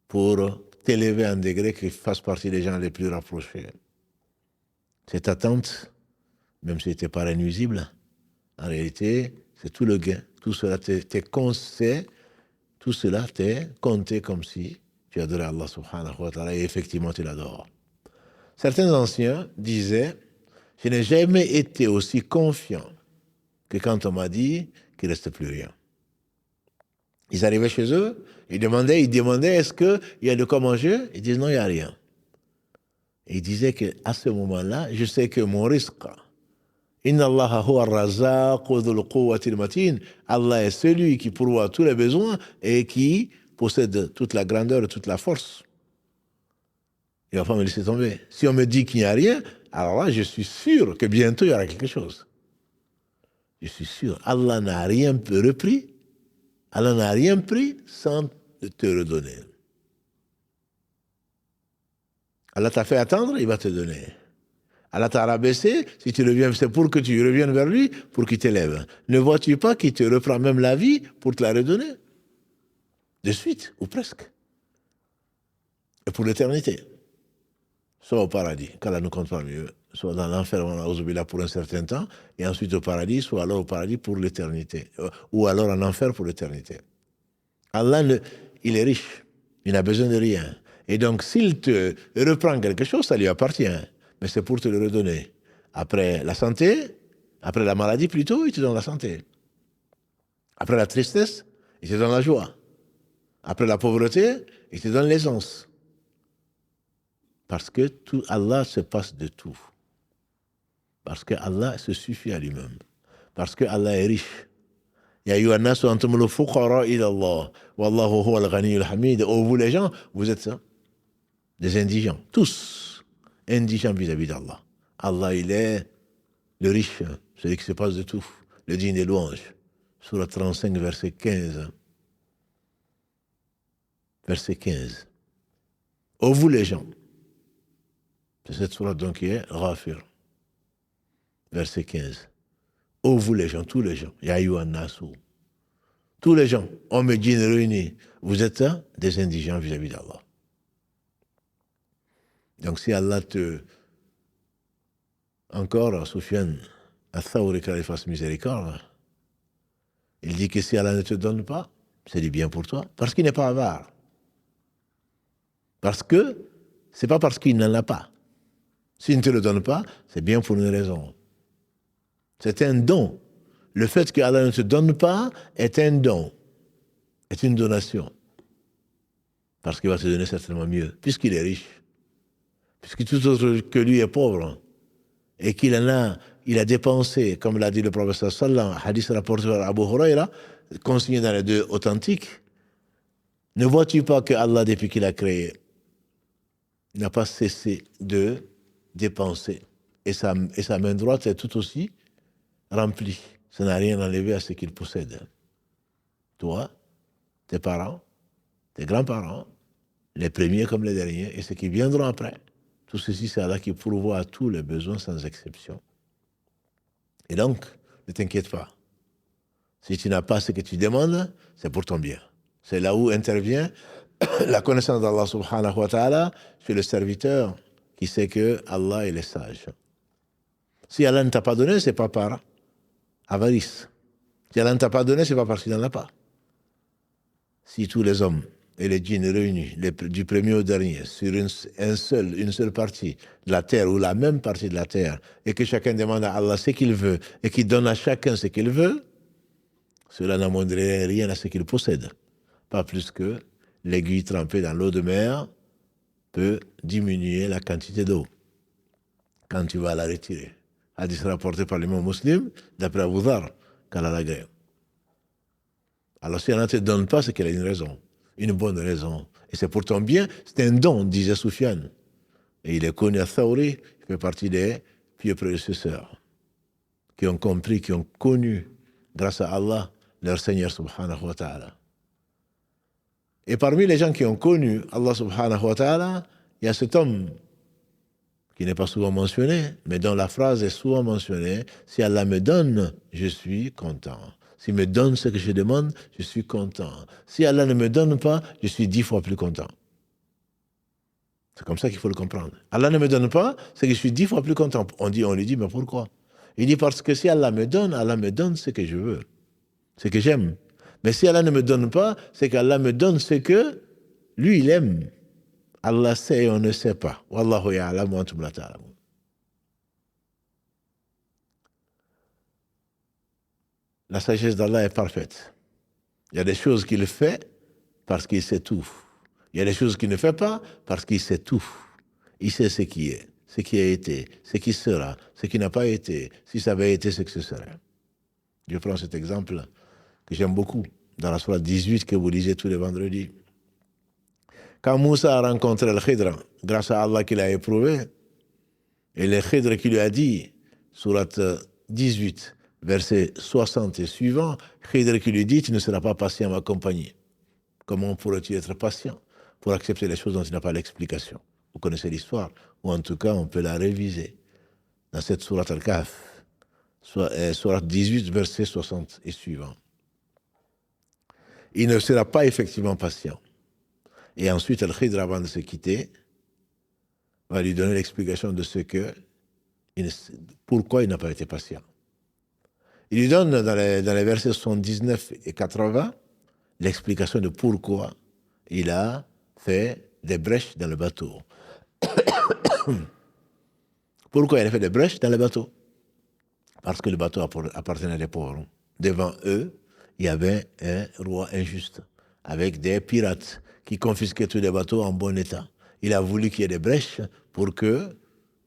pour t'élever à un degré qui fasse partie des gens les plus rapprochés. Cette attente, même si c'était pas nuisible, en réalité, c'est tout le gain. Tout cela t'est compté comme si tu adorais Allah subhanahu wa ta'ala et effectivement tu l'adores. Certains anciens disaient, je n'ai jamais été aussi confiant que quand on m'a dit qu'il ne restait plus rien. Ils arrivaient chez eux, ils demandaient est-ce qu'il y a de quoi manger? Ils disent non, il n'y a rien. Et ils disaient qu'à ce moment-là, je sais que mon risque, Inna Allah huwa ar-razzaqu dhul quwwati al-matin, Allah est celui qui pourvoit tous les besoins et qui possède toute la grandeur et toute la force. Il ne va pas me laisser tomber. Si on me dit qu'il n'y a rien, alors là, je suis sûr que bientôt il y aura quelque chose. Je suis sûr. Allah n'a rien repris. Allah n'a rien pris sans te redonner. Allah t'a fait attendre, il va te donner. Allah t'a rabaissé, si tu reviens, c'est pour que tu reviennes vers lui, pour qu'il t'élève. Ne vois-tu pas qu'il te reprend même la vie pour te la redonner? De suite, ou presque. Et pour l'éternité. Soit au paradis, qu'Allah nous compte parmi eux, soit dans l'enfer, pour un certain temps, et ensuite au paradis, soit alors au paradis pour l'éternité, ou alors en enfer pour l'éternité. Allah, il est riche, il n'a besoin de rien. Et donc, s'il te reprend quelque chose, ça lui appartient. Mais c'est pour te le redonner. Après la santé, après la maladie plutôt, il te donne la santé. Après la tristesse, il te donne la joie. Après la pauvreté, il te donne l'aisance. Parce que tout, Allah se passe de tout. Parce que Allah se suffit à lui-même. Parce que Allah est riche. Ya ayyuhan nasu antumul fuqara ila Allah. Wallahu huwal ghaniyyul hamid. Oh, vous les gens, vous êtes ça. des indigents, tous indigents vis-à-vis d'Allah. Allah, il est le riche, celui qui se passe de tout, le digne des louanges. Sourate 35, verset 15. Verset 15. Ô vous les gens, c'est cette sourate donc qui est Ghafir. Verset 15. Ô vous les gens, tous les gens, Ya ayyuhan nasu. Tous les gens, hommes et djinns réunis, vous êtes des indigents vis-à-vis d'Allah. Donc si Allah te... Encore, Soufiane, Al-Thawri, qu'il fasse miséricorde, il dit que si Allah ne te donne pas, c'est du bien pour toi, parce qu'il n'est pas avare. Parce que, c'est pas parce qu'il n'en a pas. S'il ne te le donne pas, c'est bien pour une raison. C'est un don. Le fait que Allah ne te donne pas est un don, est une donation. Parce qu'il va te donner certainement mieux, puisqu'il est riche. Puisque tout autre que lui est pauvre. Et qu'il en a, il a dépensé, comme l'a dit le prophète sallallahu, hadith rapporté par Abu Huraira, consigné dans les deux authentiques. Ne vois-tu pas que Allah, depuis qu'il a créé, n'a pas cessé de dépenser. Et sa main droite est tout aussi remplie. Ça n'a rien enlevé à ce qu'il possède. Toi, tes parents, tes grands-parents, les premiers comme les derniers, et ceux qui viendront après. Tout ceci, c'est Allah qui pourvoit à tous les besoins sans exception. Et donc, ne t'inquiète pas. Si tu n'as pas ce que tu demandes, c'est pour ton bien. C'est là où intervient la connaissance d'Allah subhanahu wa ta'ala chez le serviteur qui sait que Allah il est sage. Si Allah ne t'a pas donné, c'est pas par avarice. Si Allah ne t'a pas donné, c'est pas parce qu'il n'en a pas. Si tous les hommes et les djinns réunis, du premier au dernier, sur une seule partie de la terre ou la même partie de la terre, et que chacun demande à Allah ce qu'il veut et qu'il donne à chacun ce qu'il veut, cela n'amènerait rien à ce qu'il possède. Pas plus que l'aiguille trempée dans l'eau de mer peut diminuer la quantité d'eau quand tu vas la retirer. Hadith rapporté par l'imam muslim, d'après Abu Dhar, qu'Allah l'agréé. Alors si Allah ne te donne pas, c'est qu'elle a une raison, une bonne raison. Et c'est pour ton bien, c'est un don, disait Soufiane. Et il est connu à Thawri, il fait partie des pieux prédécesseurs qui ont compris, qui ont connu, grâce à Allah, leur Seigneur subhanahu wa ta'ala. Et parmi les gens qui ont connu Allah subhanahu wa ta'ala, il y a cet homme qui n'est pas souvent mentionné, mais dont la phrase est souvent mentionnée, si Allah me donne, je suis content. S'il me donne ce que je demande, je suis content. Si Allah ne me donne pas, je suis 10 fois plus content. C'est comme ça qu'il faut le comprendre. Allah ne me donne pas, c'est que je suis 10 fois plus content. On lui dit, mais pourquoi? Il dit, parce que si Allah me donne ce que je veux, ce que j'aime. Mais si Allah ne me donne pas, c'est qu'Allah me donne ce que lui, il aime. Allah sait et on ne sait pas. Wallahu ya'lamu wa antum la ta'lamun. La sagesse d'Allah est parfaite. Il y a des choses qu'il fait parce qu'il sait tout. Il y a des choses qu'il ne fait pas parce qu'il sait tout. Il sait ce qui est, ce qui a été, ce qui sera, ce qui n'a pas été, si ça avait été, ce que ce serait. Je prends cet exemple que j'aime beaucoup, dans la sourate 18 que vous lisez tous les vendredis. Quand Moussa a rencontré le Khidr, grâce à Allah qui l'a éprouvé, et le Khidr qui lui a dit, sourate 18, verset 60 et suivant, Khidr qui lui dit, tu ne seras pas patient à ma compagnie. Comment pourrais-tu être patient pour accepter les choses dont tu n'as pas l'explication? Vous connaissez l'histoire, ou en tout cas, on peut la réviser dans cette sourate Al-Kahf, sourate 18, verset 60 et suivant. Il ne sera pas effectivement patient. Et ensuite, Al-Khidr, avant de se quitter, va lui donner l'explication de pourquoi il n'a pas été patient. Il lui donne dans les versets 79 et 80 l'explication de pourquoi il a fait des brèches dans le bateau. Pourquoi il a fait des brèches dans le bateau? Parce que le bateau appartenait à des pauvres. Devant eux, il y avait un roi injuste, avec des pirates qui confisquaient tous les bateaux en bon état. Il a voulu qu'il y ait des brèches pour que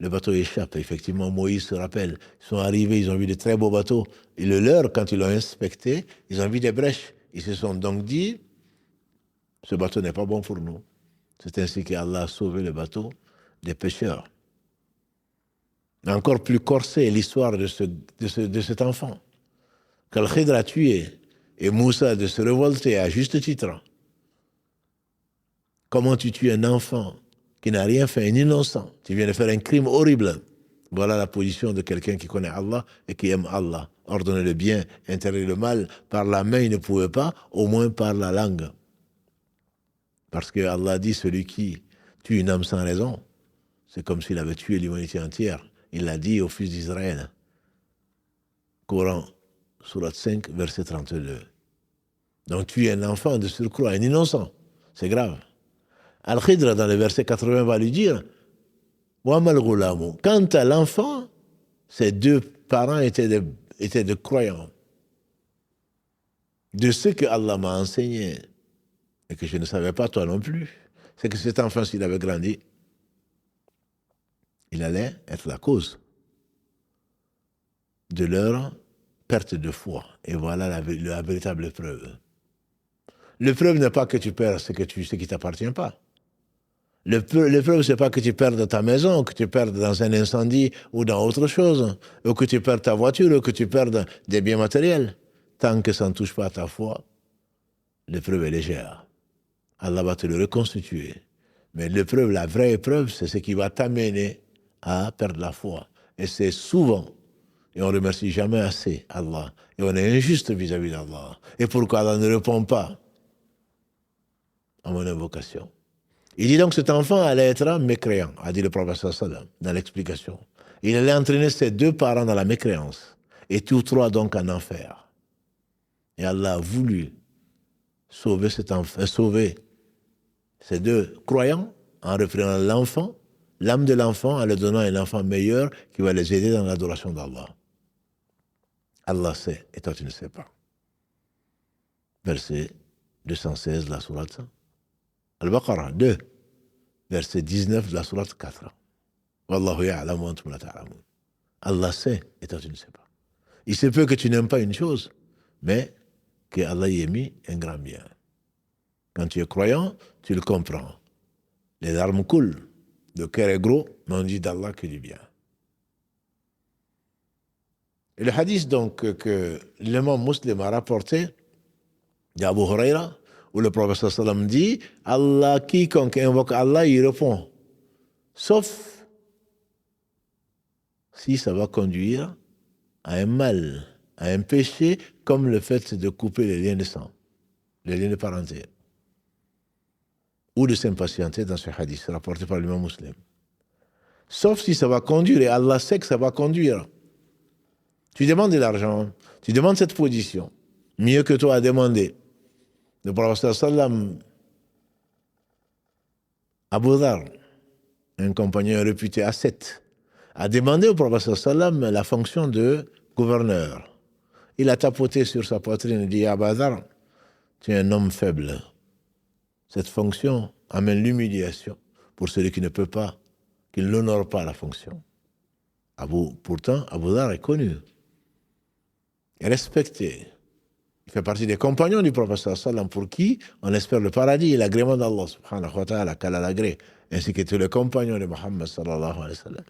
le bateau échappe. Effectivement, Moïse se rappelle, ils sont arrivés, ils ont vu de très beaux bateaux. Et le leur, quand ils l'ont inspecté, ils ont vu des brèches. Ils se sont donc dit, ce bateau n'est pas bon pour nous. C'est ainsi qu'Allah a sauvé le bateau des pêcheurs. Encore plus corsé est l'histoire de cet enfant qu'Al-Khidr a tué et Moussa de se révolter à juste titre. Comment tu tues un enfant qui n'a rien fait, un innocent? Tu viens de faire un crime horrible. Voilà la position de quelqu'un qui connaît Allah et qui aime Allah. Ordonner le bien, interdire le mal. Par la main, il ne pouvait pas, au moins par la langue. Parce que Allah dit, celui qui tue une âme sans raison, c'est comme s'il avait tué l'humanité entière. Il l'a dit aux fils d'Israël. Coran, Surat 5, verset 32. Donc tuer un enfant de surcroît, un innocent, c'est grave. Al-Khidr, dans le verset 80, va lui dire, quant à l'enfant, ses deux parents étaient de croyants. De ce que Allah m'a enseigné, et que je ne savais pas toi non plus, c'est que cet enfant, s'il avait grandi, il allait être la cause de leur perte de foi. Et voilà la véritable preuve. L'épreuve n'est pas que tu perds ce qui ne t'appartient pas. L'épreuve, ce n'est pas que tu perdes ta maison, que tu perdes dans un incendie ou dans autre chose, ou que tu perds ta voiture, ou que tu perds des biens matériels. Tant que ça ne touche pas à ta foi, l'épreuve est légère. Allah va te le reconstituer. Mais l'épreuve, la vraie épreuve, c'est ce qui va t'amener à perdre la foi. Et c'est souvent, et on ne remercie jamais assez Allah, et on est injuste vis-à-vis d'Allah. Et pourquoi Allah ne répond pas à mon invocation? Il dit donc que cet enfant allait être mécréant, a dit le prophète sallam dans l'explication. Il allait entraîner ses deux parents dans la mécréance, et tous trois donc en enfer. Et Allah a voulu sauver cet enfant, sauver ces deux croyants en reprenant l'enfant, l'âme de l'enfant, en leur donnant un enfant meilleur qui va les aider dans l'adoration d'Allah. Allah sait, et toi tu ne sais pas. Verset 216 de la sourate Al-Baqarah 2, verset 19 de la sourate 4. Wallahu ya'lamu wa antum la ta'lamun. Allah sait, et toi tu ne sais pas. Il se peut que tu n'aimes pas une chose, mais que Allah y ait mis un grand bien. Quand tu es croyant, tu le comprends. Les larmes coulent, le cœur est gros, mais on dit d'Allah que du bien. Et le hadith donc que l'imam Muslim a rapporté d'Abu Huraira, où le prophète sallam dit, Allah, quiconque invoque Allah, il répond. Sauf si ça va conduire à un mal, à un péché, comme le fait de couper les liens de sang, les liens de parenté, ou de s'impatienter dans ce hadith, rapporté par l'imam Muslim. Sauf si ça va conduire, et Allah sait que ça va conduire. Tu demandes de l'argent, tu demandes cette position, mieux que toi à demander. Le prophète sallam, Abu Dhar, un compagnon réputé ascète, a demandé au prophète sallam la fonction de gouverneur. Il a tapoté sur sa poitrine et dit, Abu Dhar, tu es un homme faible. Cette fonction amène l'humiliation pour celui qui ne peut pas, qui ne l'honore pas la fonction. Pourtant, Abu Dhar est connu, est respecté. Il fait partie des compagnons du prophète sallam pour qui on espère le paradis et l'agrément d'Allah subhanahu wa ta'ala, qu'Allah l'agrée, ainsi que tous les compagnons de Muhammad sallallahu alayhi wa sallam.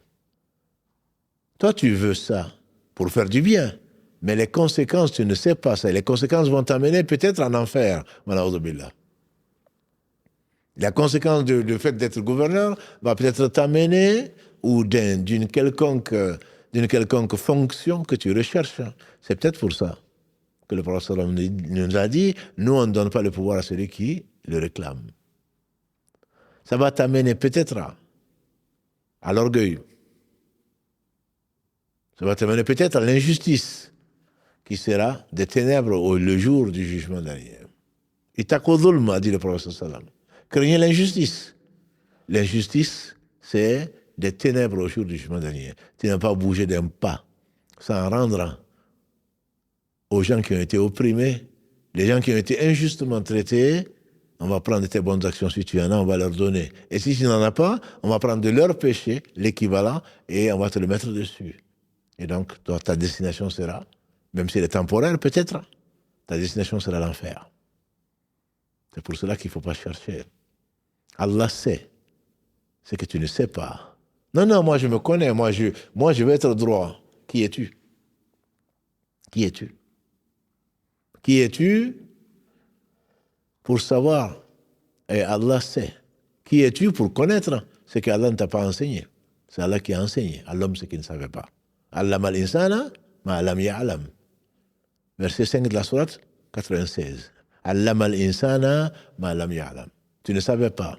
Toi, tu veux ça pour faire du bien, mais les conséquences, tu ne sais pas ça. Les conséquences vont t'amener peut-être en enfer, malheureusement billah. La conséquence du fait d'être gouverneur va peut-être t'amener ou d'une quelconque fonction que tu recherches. C'est peut-être pour ça que le prophète nous a dit, nous on ne donne pas le pouvoir à celui qui le réclame. Ça va t'amener peut-être à l'orgueil. Ça va t'amener peut-être à l'injustice, qui sera des ténèbres le jour du jugement dernier. Ittaqu dhulm, a dit le prophète sallam. Craignez l'injustice. L'injustice, c'est des ténèbres au jour du jugement dernier. Tu n'as pas bougé d'un pas sans rendre aux gens qui ont été opprimés, les gens qui ont été injustement traités. On va prendre tes bonnes actions, si tu en as, on va leur donner. Et si tu n'en as pas, on va prendre de leur péché, l'équivalent, et on va te le mettre dessus. Et donc, toi, ta destination sera, même si elle est temporaire peut-être, ta destination sera l'enfer. C'est pour cela qu'il ne faut pas chercher Allah sait ce que tu ne sais pas. Non, non, moi je me connais, moi je vais être droit. Qui es-tu? Qui es-tu? Qui es-tu pour savoir? Et Allah sait. Qui es-tu pour connaître ce qu'Allah ne t'a pas enseigné? C'est Allah qui a enseigné à l'homme ce qu'il ne savait pas. Allama al-insana ma lam ya'lam. Verset 5 de la sourate 96. Allama al-insana ma lam ya'lam. Tu ne savais pas.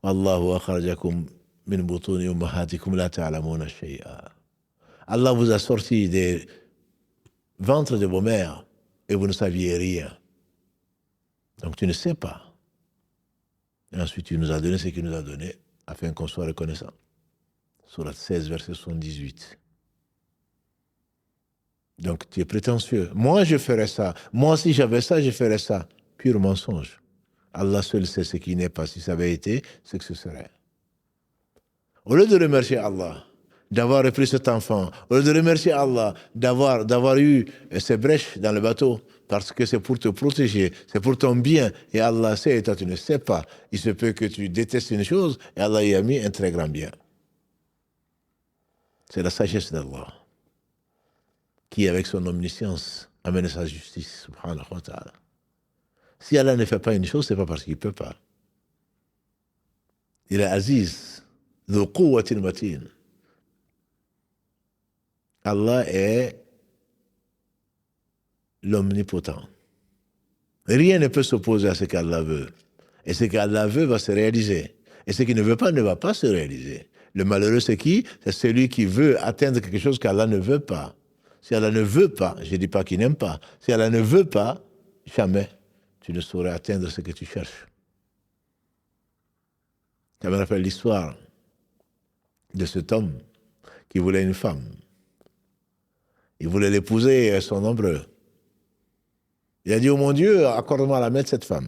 Wallahu akhrajakum min butuni ummahatikum la ta'lamuna shay'a. Allah vous a sorti des ventres de vos mères et vous ne saviez rien. Donc tu ne sais pas. Et ensuite, il nous a donné ce qu'il nous a donné afin qu'on soit reconnaissant. Sourate 16, verset 78. Donc, tu es prétentieux. Moi, je ferais ça. Moi, si j'avais ça, je ferais ça. Pur mensonge. Allah seul sait ce qui n'est pas. Si ça avait été, ce que ce serait. Au lieu de remercier Allah d'avoir repris cet enfant, au lieu de remercier Allah d'avoir eu ces brèches dans le bateau, parce que c'est pour te protéger, c'est pour ton bien, et Allah sait, et toi tu ne sais pas. Il se peut que tu détestes une chose, et Allah y a mis un très grand bien. C'est la sagesse d'Allah, qui, avec son omniscience, amène sa justice, subhanahu wa ta'ala. Si Allah ne fait pas une chose, c'est pas parce qu'il ne peut pas. Il est aziz, dhu quwwatin matin. Allah est l'omnipotent. Rien ne peut s'opposer à ce qu'Allah veut. Et ce qu'Allah veut va se réaliser. Et ce qu'il ne veut pas ne va pas se réaliser. Le malheureux, c'est qui? C'est celui qui veut atteindre quelque chose qu'Allah ne veut pas. Si Allah ne veut pas, je ne dis pas qu'il n'aime pas. Si Allah ne veut pas, jamais tu ne saurais atteindre ce que tu cherches. Ça me rappelle l'histoire de cet homme qui voulait une femme. Il voulait l'épouser, elles sont nombreux. Il a dit, oh mon Dieu, accorde-moi la main de cette femme.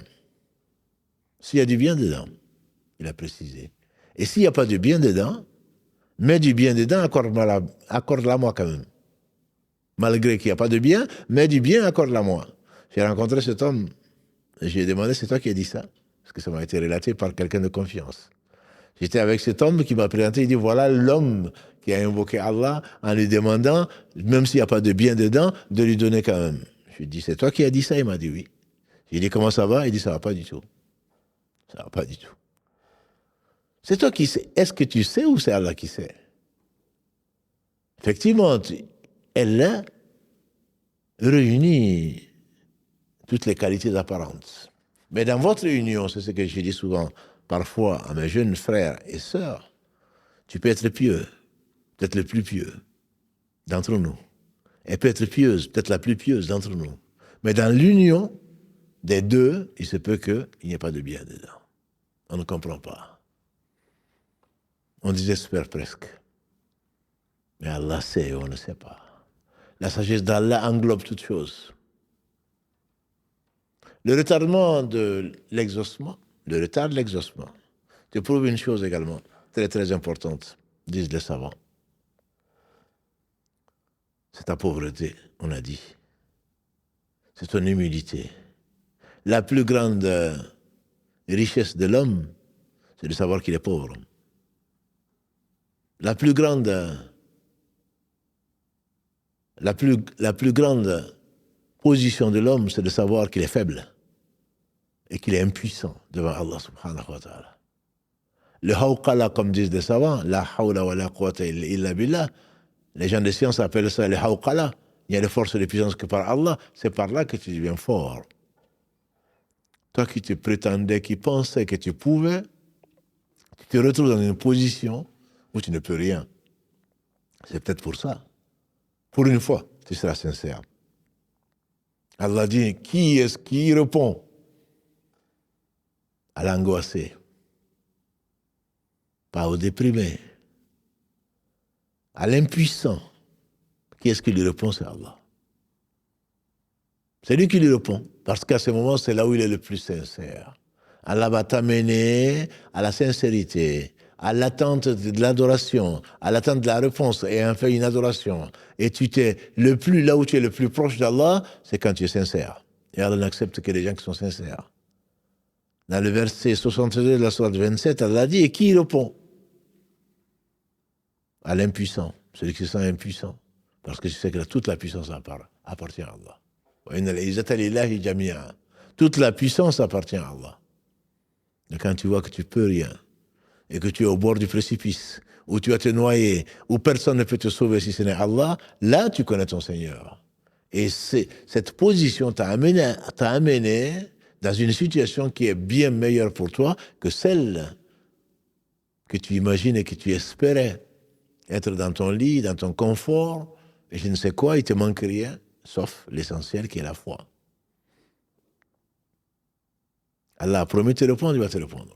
S'il y a du bien dedans, il a précisé. Et s'il n'y a pas de bien dedans, mets du bien dedans, accorde-la moi quand même. Malgré qu'il n'y a pas de bien, mets du bien, accorde-la moi. J'ai rencontré cet homme, et j'ai demandé, c'est toi qui as dit ça? Parce que ça m'a été relaté par quelqu'un de confiance. J'étais avec cet homme qui m'a présenté, il dit, voilà l'homme qui a invoqué Allah en lui demandant, même s'il n'y a pas de bien dedans, de lui donner quand même. Je lui ai dit, c'est toi qui as dit ça? Il m'a dit oui. J'ai dit, comment ça va? Il dit, ça va pas du tout. Ça va pas du tout. C'est toi qui sais. Est-ce que tu sais ou c'est Allah qui sait? Effectivement, elle a réuni toutes les qualités apparentes. Mais dans votre union, c'est ce que je dis souvent, parfois à mes jeunes frères et sœurs, tu peux être pieux, peut-être le plus pieux d'entre nous. Elle peut être pieuse, peut-être la plus pieuse d'entre nous. Mais dans l'union des deux, il se peut qu'il n'y ait pas de bien dedans. On ne comprend pas. On désespère presque. Mais Allah sait, on ne sait pas. La sagesse d'Allah englobe toutes choses. Le retardement de l'exaucement, le retard de l'exaucement, te prouve une chose également, très très importante, disent les savants. C'est ta pauvreté, on a dit. C'est ton humilité. La plus grande richesse de l'homme, c'est de savoir qu'il est pauvre. La plus grande position de l'homme, c'est de savoir qu'il est faible et qu'il est impuissant devant Allah subhanahu wa ta'ala. Le hawqala, comme disent les savants, la hawla wa la quwwata illa billah, les gens de science appellent ça le hawqala. Il y a de force et de puissance que par Allah, c'est par là que tu deviens fort. Toi qui te prétendais, qui pensais que tu pouvais, tu te retrouves dans une position où tu ne peux rien. C'est peut-être pour ça. Pour une fois, tu seras sincère. Allah dit, qui est-ce qui répond à l'angoissé? Pas au déprimé. À l'impuissant. Qui est-ce qui lui répond? C'est Allah. C'est lui qui lui répond. Parce qu'à ce moment, c'est là où il est le plus sincère. Allah va t'amener à la sincérité, à l'attente de l'adoration, à l'attente de la réponse, et enfin une adoration. Et là où tu es le plus proche d'Allah, c'est quand tu es sincère. Et Allah n'accepte que les gens qui sont sincères. Dans le verset 62 de la sourate 27, Allah dit, et qui répond? À l'impuissant, celui qui se sent impuissant. Parce que je sais que toute la puissance appartient à Allah. Toute la puissance appartient à Allah. Et quand tu vois que tu peux rien, et que tu es au bord du précipice, où tu vas te noyer, où personne ne peut te sauver si ce n'est Allah, là tu connais ton Seigneur. Et cette position t'a amené dans une situation qui est bien meilleure pour toi que celle que tu imagines et que tu espérais. Être dans ton lit, dans ton confort, et je ne sais quoi, il te manque rien, sauf l'essentiel qui est la foi. Allah a promis de te répondre, il va te répondre.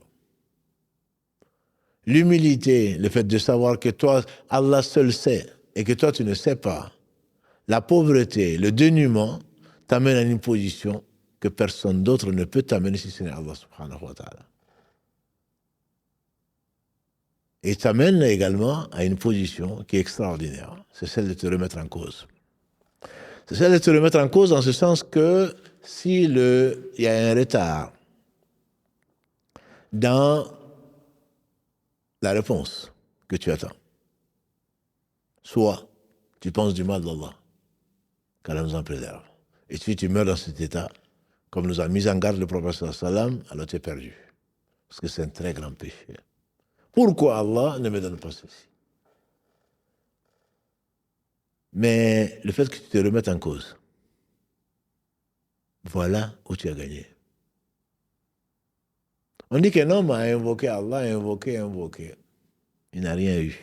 L'humilité, le fait de savoir que toi, Allah seul sait, et que toi, tu ne sais pas. La pauvreté, le dénuement, t'amène à une position que personne d'autre ne peut t'amener si ce n'est Allah subhanahu wa ta'ala. Et t'amène également à une position qui est extraordinaire. C'est celle de te remettre en cause. C'est celle de te remettre en cause dans ce sens que si il y a un retard dans la réponse que tu attends, soit tu penses du mal d'Allah, qu'Allah nous en préserve, et si tu meurs dans cet état, comme nous a mis en garde le prophète sallam, alors tu es perdu. Parce que c'est un très grand péché. Pourquoi Allah ne me donne pas ceci? Mais le fait que tu te remettes en cause, voilà où tu as gagné. On dit qu'un homme a invoqué Allah, invoqué. Il n'a rien eu.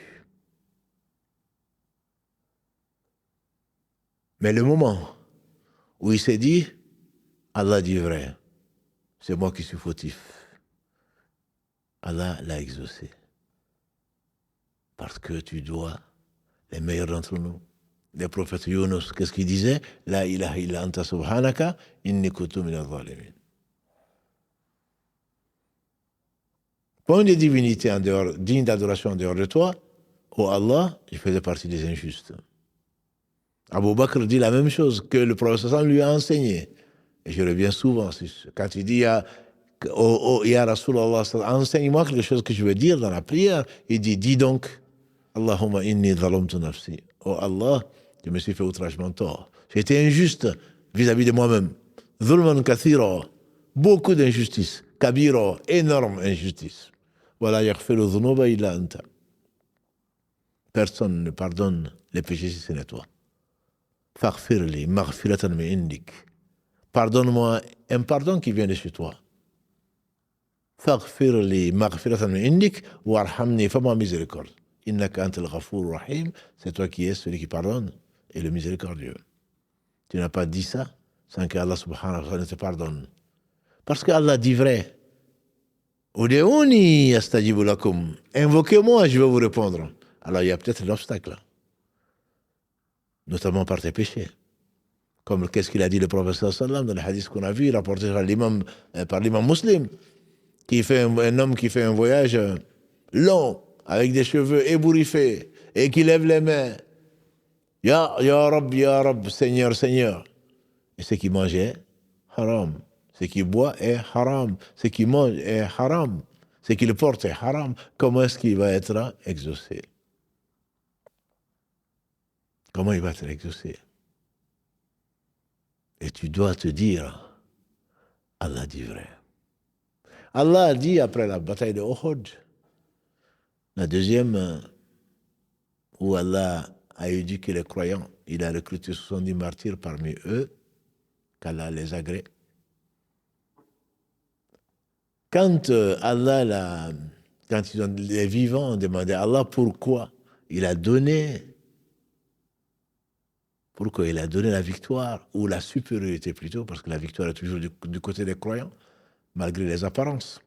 Mais le moment où il s'est dit, Allah dit vrai, c'est moi qui suis fautif, Allah l'a exaucé. Parce que tu dois, les meilleurs d'entre nous, les prophètes Yunus, qu'est-ce qu'ils disaient? La ilaha illa anta subhanaka, inni kuntu minaz zalimin. Pas une divinité en dehors, digne d'adoration en dehors de toi, oh Allah, je faisais partie des injustes. Abu Bakr dit la même chose que le prophète lui a enseigné. Et je reviens souvent, quand il dit ya Rasulallah, enseigne-moi quelque chose que je veux dire dans la prière, il dit, dis donc, Allahumma inni zalamtu nafsi. Oh Allah, je me suis fait outragement tort. J'ai été injuste vis-à-vis de moi-même. Zulman kathira, beaucoup d'injustice. Kabira, énorme injustice. Voilà, yaghfiru dhunuba illa anta. Personne ne pardonne les péchés si ce n'est toi. Faghfirli maghfiratan min indik. Pardonne-moi un pardon qui vient de chez toi. Faghfirli maghfiratan min indik warhamni, fais-moi miséricorde. Innaka antal ghafur rahim, c'est toi qui es celui qui pardonne et le miséricordieux. Tu n'as pas dit ça sans que Allah subhanahu wa ta'ala ne te pardonne. Parce qu'Allah dit vrai. Udeuni yastajibu lakum. Invoquez-moi, je vais vous répondre. Alors il y a peut-être l'obstacle, notamment par tes péchés. Comme qu'est-ce qu'il a dit le prophète sallam dans le hadith qu'on a vu, rapporté par l'imam muslim, un homme qui fait un voyage long, avec des cheveux ébouriffés, et qui lève les mains. Ya Rab, Seigneur, Seigneur. Et ce qu'il mangeait, haram. Ce qu'il boit est haram. Ce qu'il mange est haram. Ce qu'il porte est haram. Comment est-ce qu'il va être exaucé? Comment il va être exaucé? Et tu dois te dire, Allah dit vrai. Allah a dit après la bataille de Uhud, la deuxième, où Allah a éduqué les croyants, il a recruté 70 martyrs parmi eux, qu'Allah les agrée. Quand les vivants ont demandé à Allah pourquoi il a donné la victoire, ou la supériorité plutôt, parce que la victoire est toujours du côté des croyants, malgré les apparences.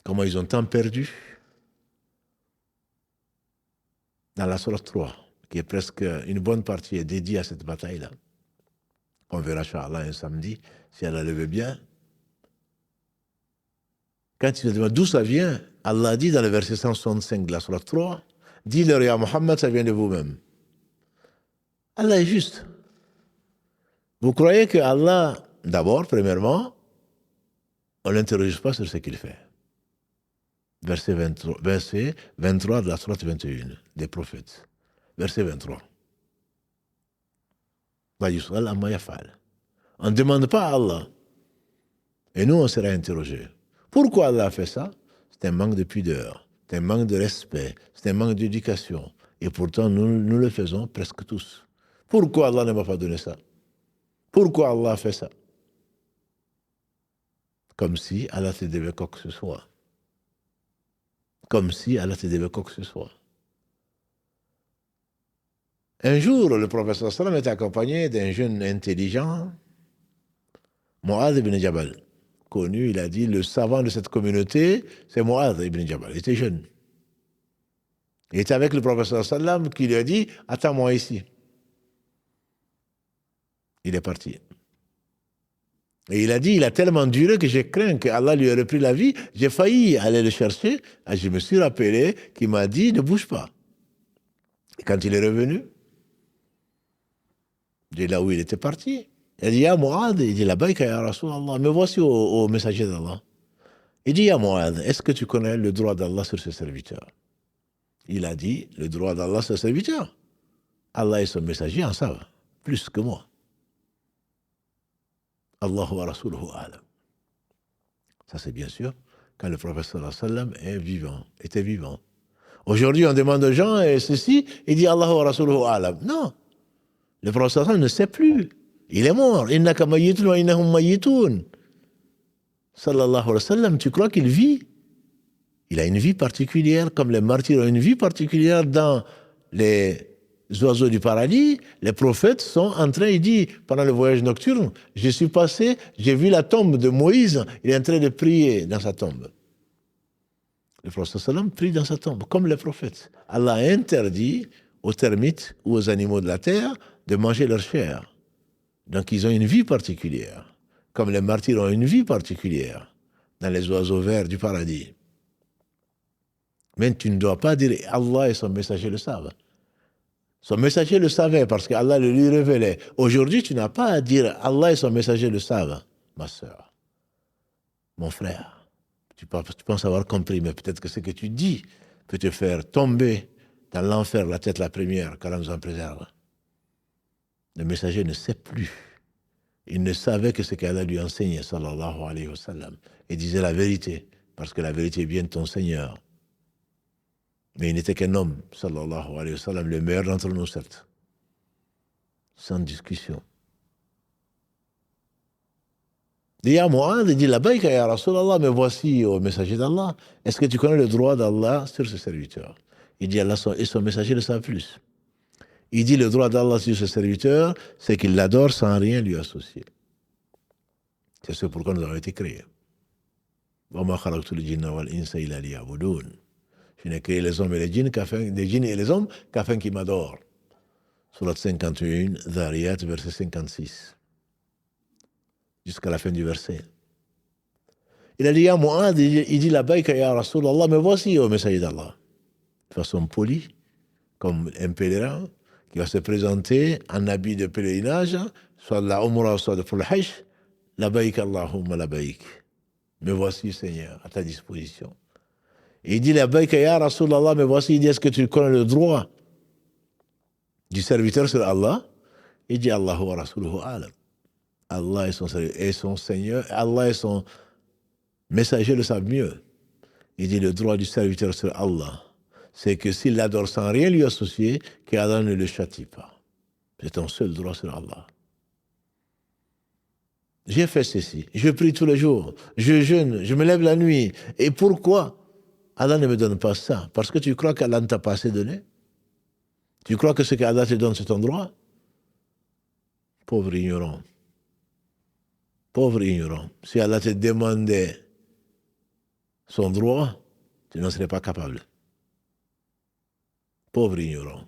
Comment ils ont tant perdu. Dans la sourate 3, qui est presque une bonne partie est dédiée à cette bataille-là. On verra, Inch'Allah, un samedi, si Allah le veut bien. Quand ils se demandent d'où ça vient, Allah dit dans le verset 165 de la sourate 3, dis-leur, ya Muhammad, ça vient de vous-même. Allah est juste. Vous croyez que Allah, d'abord, premièrement, On ne l'interroge pas sur ce qu'il fait. Verset 23 de la sourate 21 des prophètes. Verset 23. On ne demande pas à Allah. Et nous, on sera interrogé. Pourquoi Allah a fait ça? C'est un manque de pudeur, c'est un manque de respect, c'est un manque d'éducation. Et pourtant, nous le faisons presque tous. Pourquoi Allah ne m'a pas donné ça? Pourquoi Allah a fait ça? Comme si Allah te devait quoi que ce soit. Comme si Allah te devait quoi que ce soit. Un jour, le professeur sallam était accompagné d'un jeune intelligent, Mu'adh ibn Jabal. Connu, il a dit, le savant de cette communauté, c'est Mu'adh ibn Jabal. Il était jeune. Il était avec le professeur sallam qui lui a dit, attends-moi ici. Il est parti. Et il a dit, il a tellement duré que j'ai craint qu'Allah lui ait repris la vie. J'ai failli aller le chercher. Et je me suis rappelé qu'il m'a dit, ne bouge pas. Et quand il est revenu, de là où il était parti, il a dit, ya Mu'adh, il dit, labayka ya Rasulallah, me voici au messager d'Allah. Il dit, ya Mu'adh, est-ce que tu connais le droit d'Allah sur ses serviteurs? Il a dit, le droit d'Allah sur ses serviteurs. Allah et son messager en savent, plus que moi. Allahu wa rasuluhu a'lam. Ça, c'est bien sûr quand le professeur sallam était vivant. Aujourd'hui, on demande aux gens et ceci, il dit Allahu wa rasuluhu a'lam. Non. Le professeur sallam ne sait plus. Il est mort. Innaka mayyitun wa innahum mayyitun. Sallallahu alayhi wa sallam, tu crois qu'il vit? Il a une vie particulière, comme les martyrs ont une vie particulière dans les oiseaux du paradis. Les prophètes sont en train, il dit, pendant le voyage nocturne, je suis passé, j'ai vu la tombe de Moïse, il est en train de prier dans sa tombe. Le prophète sallam prie dans sa tombe, comme les prophètes. Allah a interdit aux termites ou aux animaux de la terre de manger leur chair. Donc ils ont une vie particulière, comme les martyrs ont une vie particulière dans les oiseaux verts du paradis. Mais tu ne dois pas dire Allah et son messager le savent. Son messager le savait parce qu'Allah le lui révélait. Aujourd'hui, tu n'as pas à dire Allah et son messager le savent, ma sœur, mon frère. Tu penses avoir compris, mais peut-être que ce que tu dis peut te faire tomber dans l'enfer, la tête la première, qu'Allah nous en préserve. Le messager ne sait plus. Il ne savait que ce qu'Allah lui enseignait, sallallahu alayhi wa sallam. Il disait la vérité, parce que la vérité vient de ton Seigneur. Mais il n'était qu'un homme, sallallahu alayhi wa sallam, le meilleur d'entre nous, certes. Sans discussion. Il y a Mu'adh, il dit, labayka ya Rasulallah, me voici au messager d'Allah. Est-ce que tu connais le droit d'Allah sur ses serviteurs? Il dit, Allah et son messager le savent plus. Il dit, le droit d'Allah sur ses serviteurs, c'est qu'il l'adore sans rien lui associer. C'est ce pourquoi nous avons été créés. Wa ma khalaqtul jinna wal insa illa liya'budun. Je n'ai créé les hommes et les djinns et les hommes qu'afin qu'ils m'adorent. Surat 51, Dhariyat, verset 56. Jusqu'à la fin du verset. Il a dit à Mu'adh, il dit labayka ya Rasulallah, me voici au messager d'Allah. De façon polie, comme un pèlerin qui va se présenter en habit de pèlerinage, soit de la Umrah, soit pour le Hajj. Labayka Allahumma labayk. Me voici, Seigneur, à ta disposition. Et il dit, labayka ya Rasulallah, mais voici, il dit, est-ce que tu connais le droit du serviteur sur Allah? Il dit, Allahu wa rasuluhu a'lam. Allah et son Seigneur, Allah et son messager le savent mieux. Il dit, le droit du serviteur sur Allah, c'est que s'il l'adore sans rien lui associer, qu'Allah ne le châtie pas. C'est ton seul droit sur Allah. J'ai fait ceci, je prie tous les jours, je jeûne, je me lève la nuit. Et pourquoi Allah ne me donne pas ça? Parce que tu crois qu'Allah ne t'a pas assez donné? Tu crois que ce qu'Allah te donne, c'est ton droit? Pauvre ignorant. Pauvre ignorant. Si Allah te demandait son droit, tu n'en serais pas capable. Pauvre ignorant.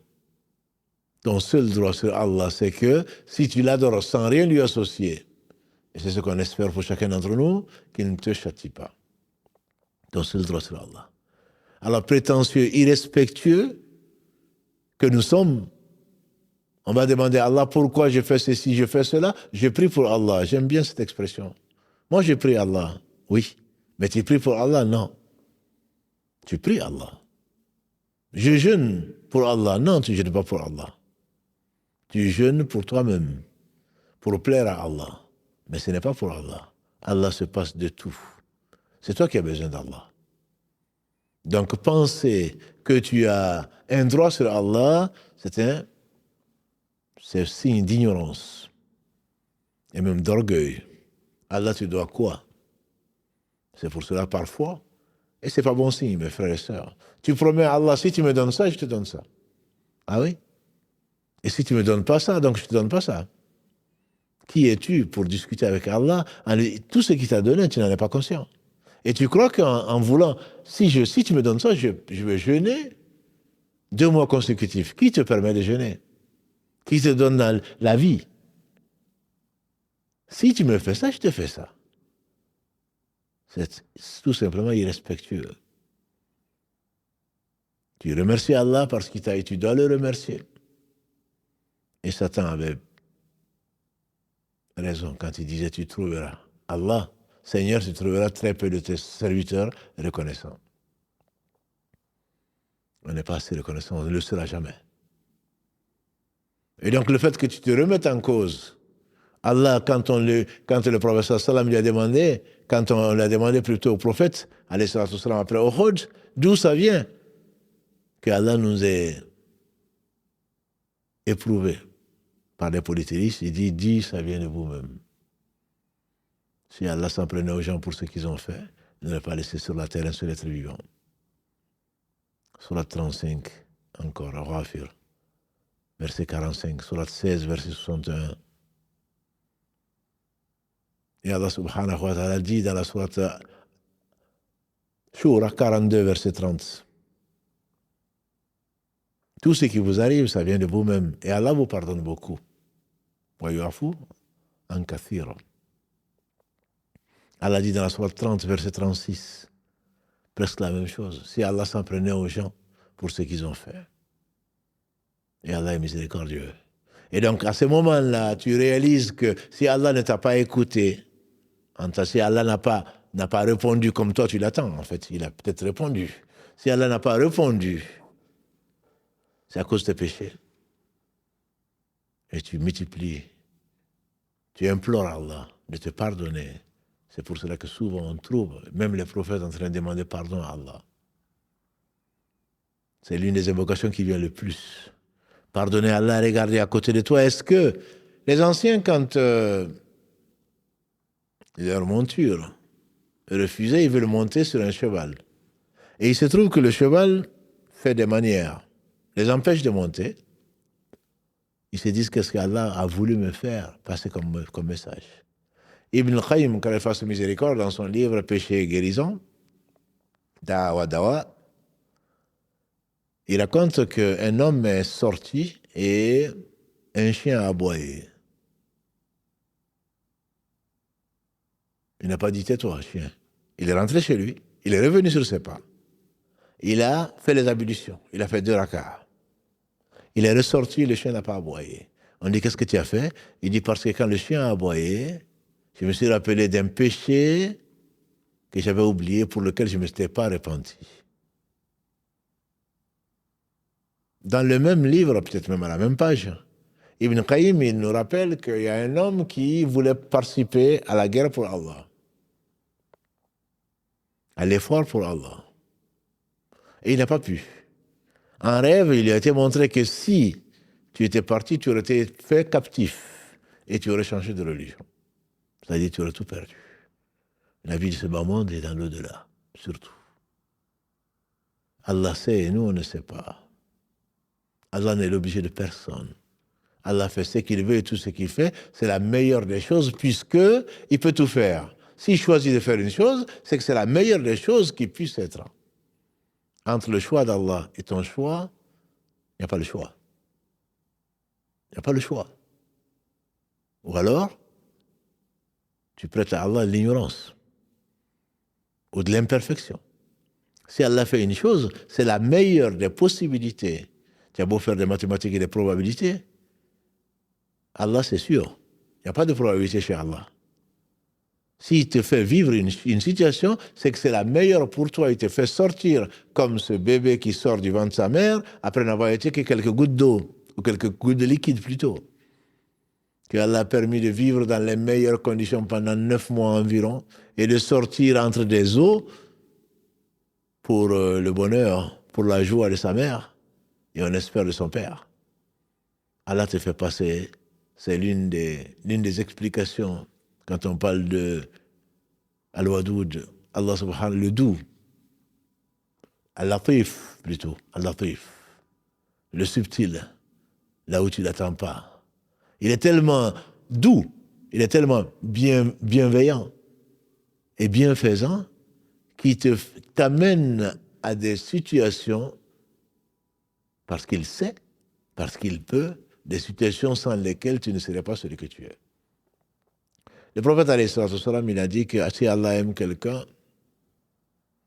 Ton seul droit sur Allah, c'est que si tu l'adores sans rien lui associer, et c'est ce qu'on espère pour chacun d'entre nous, qu'il ne te châtie pas. Ton seul droit sur Allah. Alors, prétentieux, irrespectueux que nous sommes, on va demander à Allah pourquoi je fais ceci, je fais cela. Je prie pour Allah. J'aime bien cette expression. Moi, je prie Allah. Oui. Mais tu pries pour Allah? Non. Tu pries Allah. Je jeûne pour Allah? Non, tu ne jeûnes pas pour Allah. Tu jeûnes pour toi-même, pour plaire à Allah. Mais ce n'est pas pour Allah. Allah se passe de tout. C'est toi qui as besoin d'Allah. Donc penser que tu as un droit sur Allah, c'est signe d'ignorance et même d'orgueil. Allah, tu dois quoi? C'est pour cela parfois, et c'est pas bon signe, mes frères et sœurs. Tu promets à Allah, si tu me donnes ça, je te donne ça. Ah oui? Et si tu me donnes pas ça, donc je te donne pas ça. Qui es-tu pour discuter avec Allah? Tout ce qu'il t'a donné, tu n'en es pas conscient. Et tu crois qu'en voulant, si tu me donnes ça, je vais jeûner 2 mois consécutifs. Qui te permet de jeûner? Qui te donne la vie? Si tu me fais ça, je te fais ça. C'est tout simplement irrespectueux. Tu remercies Allah parce qu'il t'a et tu dois le remercier. Et Satan avait raison quand il disait tu trouveras Allah, Seigneur, tu trouveras très peu de tes serviteurs reconnaissants. On n'est pas assez reconnaissant, on ne le sera jamais. Et donc le fait que tu te remettes en cause, Allah, quand le prophète sallam lui a demandé, quand on l'a demandé plutôt au prophète, alayhi salatu sallam, après Uhud, d'où ça vient que Allah nous ait éprouvés par des polythéistes, il dit, ça vient de vous-même. Si Allah s'en prenait aux gens pour ce qu'ils ont fait, il n'aurait pas laissé sur la terre un seul être vivant. Surat 35, encore, Ghafir, verset 45, Surat 16, verset 61. Et Allah subhanahu wa ta'ala dit dans la Surat Shura 42, verset 30. Tout ce qui vous arrive, ça vient de vous-même. Et Allah vous pardonne beaucoup. Wa yu'afu an kathira. Allah dit dans la Sourate 30, verset 36, presque la même chose. Si Allah s'en prenait aux gens pour ce qu'ils ont fait. Et Allah est miséricordieux. Et donc, à ce moment-là, tu réalises que si Allah ne t'a pas écouté, si Allah n'a pas répondu comme toi tu l'attends, en fait, il a peut-être répondu. Si Allah n'a pas répondu, c'est à cause de tes péchés. Et tu multiplies, tu implores Allah de te pardonner. C'est pour cela que souvent on trouve, même les prophètes en train de demander pardon à Allah. C'est l'une des invocations qui vient le plus. Pardonner à Allah, regardez à côté de toi. Est-ce que les anciens, quand leur monture refusaient, ils veulent monter sur un cheval. Et il se trouve que le cheval fait des manières, les empêche de monter. Ils se disent qu'est-ce qu'Allah a voulu me faire passer comme message. Ibn Qayyim, quand il fasse miséricorde, dans son livre Péché et guérison, Dawa, il raconte qu'un homme est sorti et un chien a aboyé. Il n'a pas dit tais-toi, chien. Il est rentré chez lui, il est revenu sur ses pas. Il a fait les ablutions, il a fait 2 rakats. Il est ressorti, le chien n'a pas aboyé. On dit qu'est-ce que tu as fait? Il dit parce que quand le chien a aboyé, je me suis rappelé d'un péché que j'avais oublié, pour lequel je ne me suis pas repenti. Dans le même livre, peut-être même à la même page, Ibn Qayyim, il nous rappelle qu'il y a un homme qui voulait participer à la guerre pour Allah, à l'effort pour Allah. Et il n'a pas pu. En rêve, il lui a été montré que si tu étais parti, tu aurais été fait captif et tu aurais changé de religion. C'est-à-dire que tu aurais tout perdu. La vie de ce bas monde est dans l'au-delà, surtout. Allah sait et nous, on ne sait pas. Allah n'est l'objet de personne. Allah fait ce qu'il veut et tout ce qu'il fait, c'est la meilleure des choses puisqu'il peut tout faire. S'il choisit de faire une chose, c'est que c'est la meilleure des choses qui puisse être. Entre le choix d'Allah et ton choix, il n'y a pas le choix. Il n'y a pas le choix. Ou alors, tu prêtes à Allah l'ignorance ou de l'imperfection. Si Allah fait une chose, c'est la meilleure des possibilités. Tu as beau faire des mathématiques et des probabilités, Allah c'est sûr. Il n'y a pas de probabilité chez Allah. S'il te fait vivre une situation, c'est que c'est la meilleure pour toi. Il te fait sortir comme ce bébé qui sort du ventre de sa mère après n'avoir été que quelques gouttes d'eau, ou quelques gouttes de liquide plutôt. Que Allah a permis de vivre dans les meilleures conditions pendant 9 mois environ et de sortir entre des eaux pour le bonheur, pour la joie de sa mère et on espère de son père. Allah te fait passer, c'est l'une des explications quand on parle de Al-Wadoud, Allah subhanahu, le doux, Al-Latif plutôt, Al-Latif, le subtil, là où tu ne l'attends pas. Il est tellement doux, il est tellement bienveillant et bienfaisant qu'il t'amène à des situations parce qu'il sait, parce qu'il peut, des situations sans lesquelles tu ne serais pas celui que tu es. Le prophète alayhi salam, il a dit que si Allah aime quelqu'un,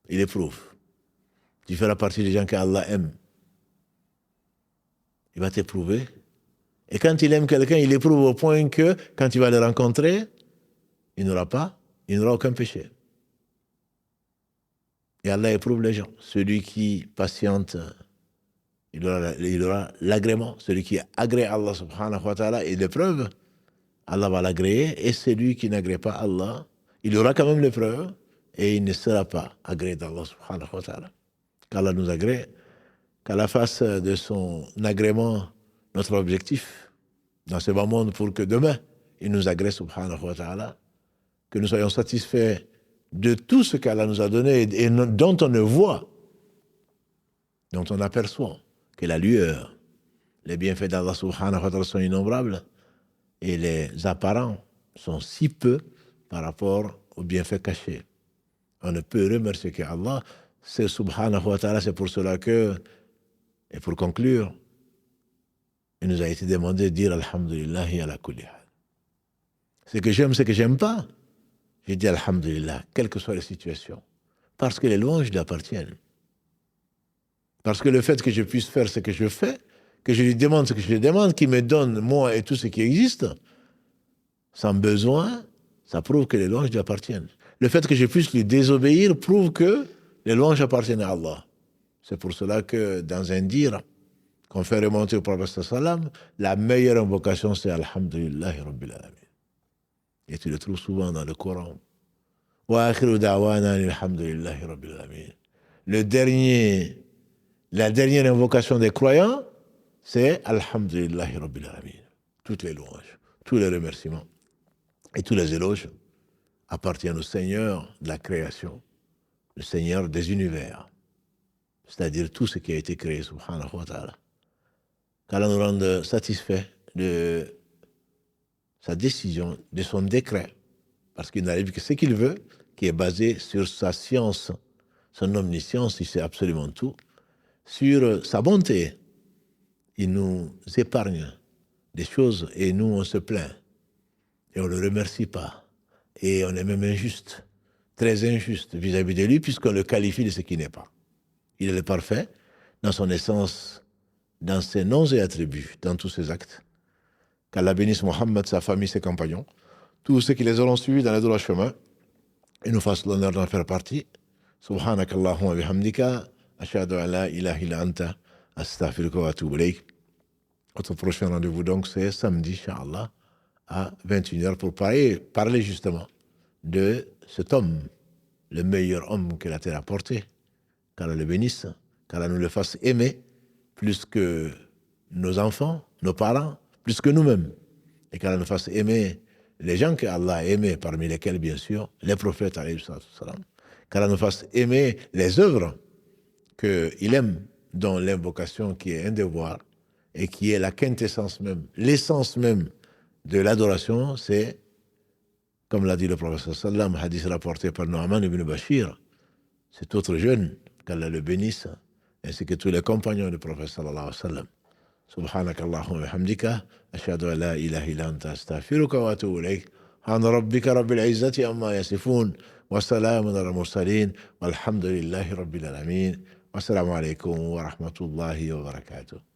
il éprouve. Tu feras partie des gens qu'Allah aime. Il va t'éprouver. Et quand il aime quelqu'un, il éprouve au point que quand il va le rencontrer, il n'aura aucun péché. Et Allah éprouve les gens. Celui qui patiente, il aura l'agrément. Celui qui agrée Allah subhanahu wa ta'ala et l'épreuve, Allah va l'agréer. Et celui qui n'agrée pas Allah, il aura quand même l'épreuve et il ne sera pas agréé d'Allah subhanahu wa ta'ala. Qu'Allah nous agrée, qu'Allah fasse de son agrément notre objectif dans ce bas monde pour que demain, il nous agrée subhanahu wa ta'ala, que nous soyons satisfaits de tout ce qu'Allah nous a donné et dont on ne voit, dont on aperçoit que la lueur, les bienfaits d'Allah subhanahu wa ta'ala sont innombrables et les apparents sont si peu par rapport aux bienfaits cachés. On ne peut remercier qu'Allah, c'est subhanahu wa ta'ala, c'est pour cela que, et pour conclure, il nous a été demandé de dire Alhamdulillahi ala kulli hal. Ce que j'aime, ce que j'aime pas, j'ai dit Alhamdulillah, quelles que soient les situations. Parce que les louanges lui appartiennent. Parce que le fait que je puisse faire ce que je fais, que je lui demande ce que je lui demande, qu'il me donne moi et tout ce qui existe, sans besoin, ça prouve que les louanges lui appartiennent. Le fait que je puisse lui désobéir prouve que les louanges appartiennent à Allah. C'est pour cela que dans un dire qu'on fait remonter au prophète sallam, la meilleure invocation c'est Alhamdulillahi Rabbil Alamin. Et tu le trouves souvent dans le Coran. Wa akhiru da'wana alhamdulillahi Rabbil Alamin. La dernière invocation des croyants, c'est Alhamdulillahi Rabbil Alamin. Toutes les louanges, tous les remerciements et tous les éloges appartiennent au Seigneur de la création, le Seigneur des univers, c'est-à-dire tout ce qui a été créé, subhanahu wa ta'ala. Qu'Allah nous rende satisfaits de sa décision, de son décret, parce qu'il n'arrive que ce qu'il veut, qui est basé sur sa science, son omniscience, il sait absolument tout, sur sa bonté. Il nous épargne des choses et nous on se plaint et on ne le remercie pas et on est même injuste, très injuste vis-à-vis de lui puisqu'on le qualifie de ce qui n'est pas. Il est le parfait dans son essence, dans ses noms et attributs, dans tous ses actes. Qu'Allah bénisse Mohammed, sa famille, ses compagnons, tous ceux qui les auront suivis dans le droit chemin et nous fassent l'honneur d'en faire partie. Subhanakallahumma bihamdika, ashhadu an la ilaha illa anta, astaghfiruka wa atubu ilayk. Notre prochain rendez-vous donc c'est samedi, Inch'Allah, à 21h pour parler justement de cet homme, le meilleur homme que la terre a porté. Qu'Allah le bénisse, qu'Allah nous le fasse aimer plus que nos enfants, nos parents, plus que nous-mêmes. Et qu'Allah nous fasse aimer les gens qu'Allah a aimés, parmi lesquels, bien sûr, les prophètes, alayhi salam. Qu'Allah nous fasse aimer les œuvres qu'il aime, dont l'invocation qui est un devoir et qui est la quintessence même, l'essence même de l'adoration, c'est, comme l'a dit le prophète sallam, hadith rapporté par Nu'man ibn Bashir, cet autre jeune, qu'Allah le bénisse, ainsi que tous les compagnons du prophète sallallahu alayhi wa sallam. سبحانك اللهم وبحمدك أشهد أن لا إله إلا أنت أستغفرك وأتوب إليك سبحان ربك رب العزة عما يصفون وسلام على المرسلين والحمد لله رب العالمين والسلام عليكم ورحمة الله وبركاته.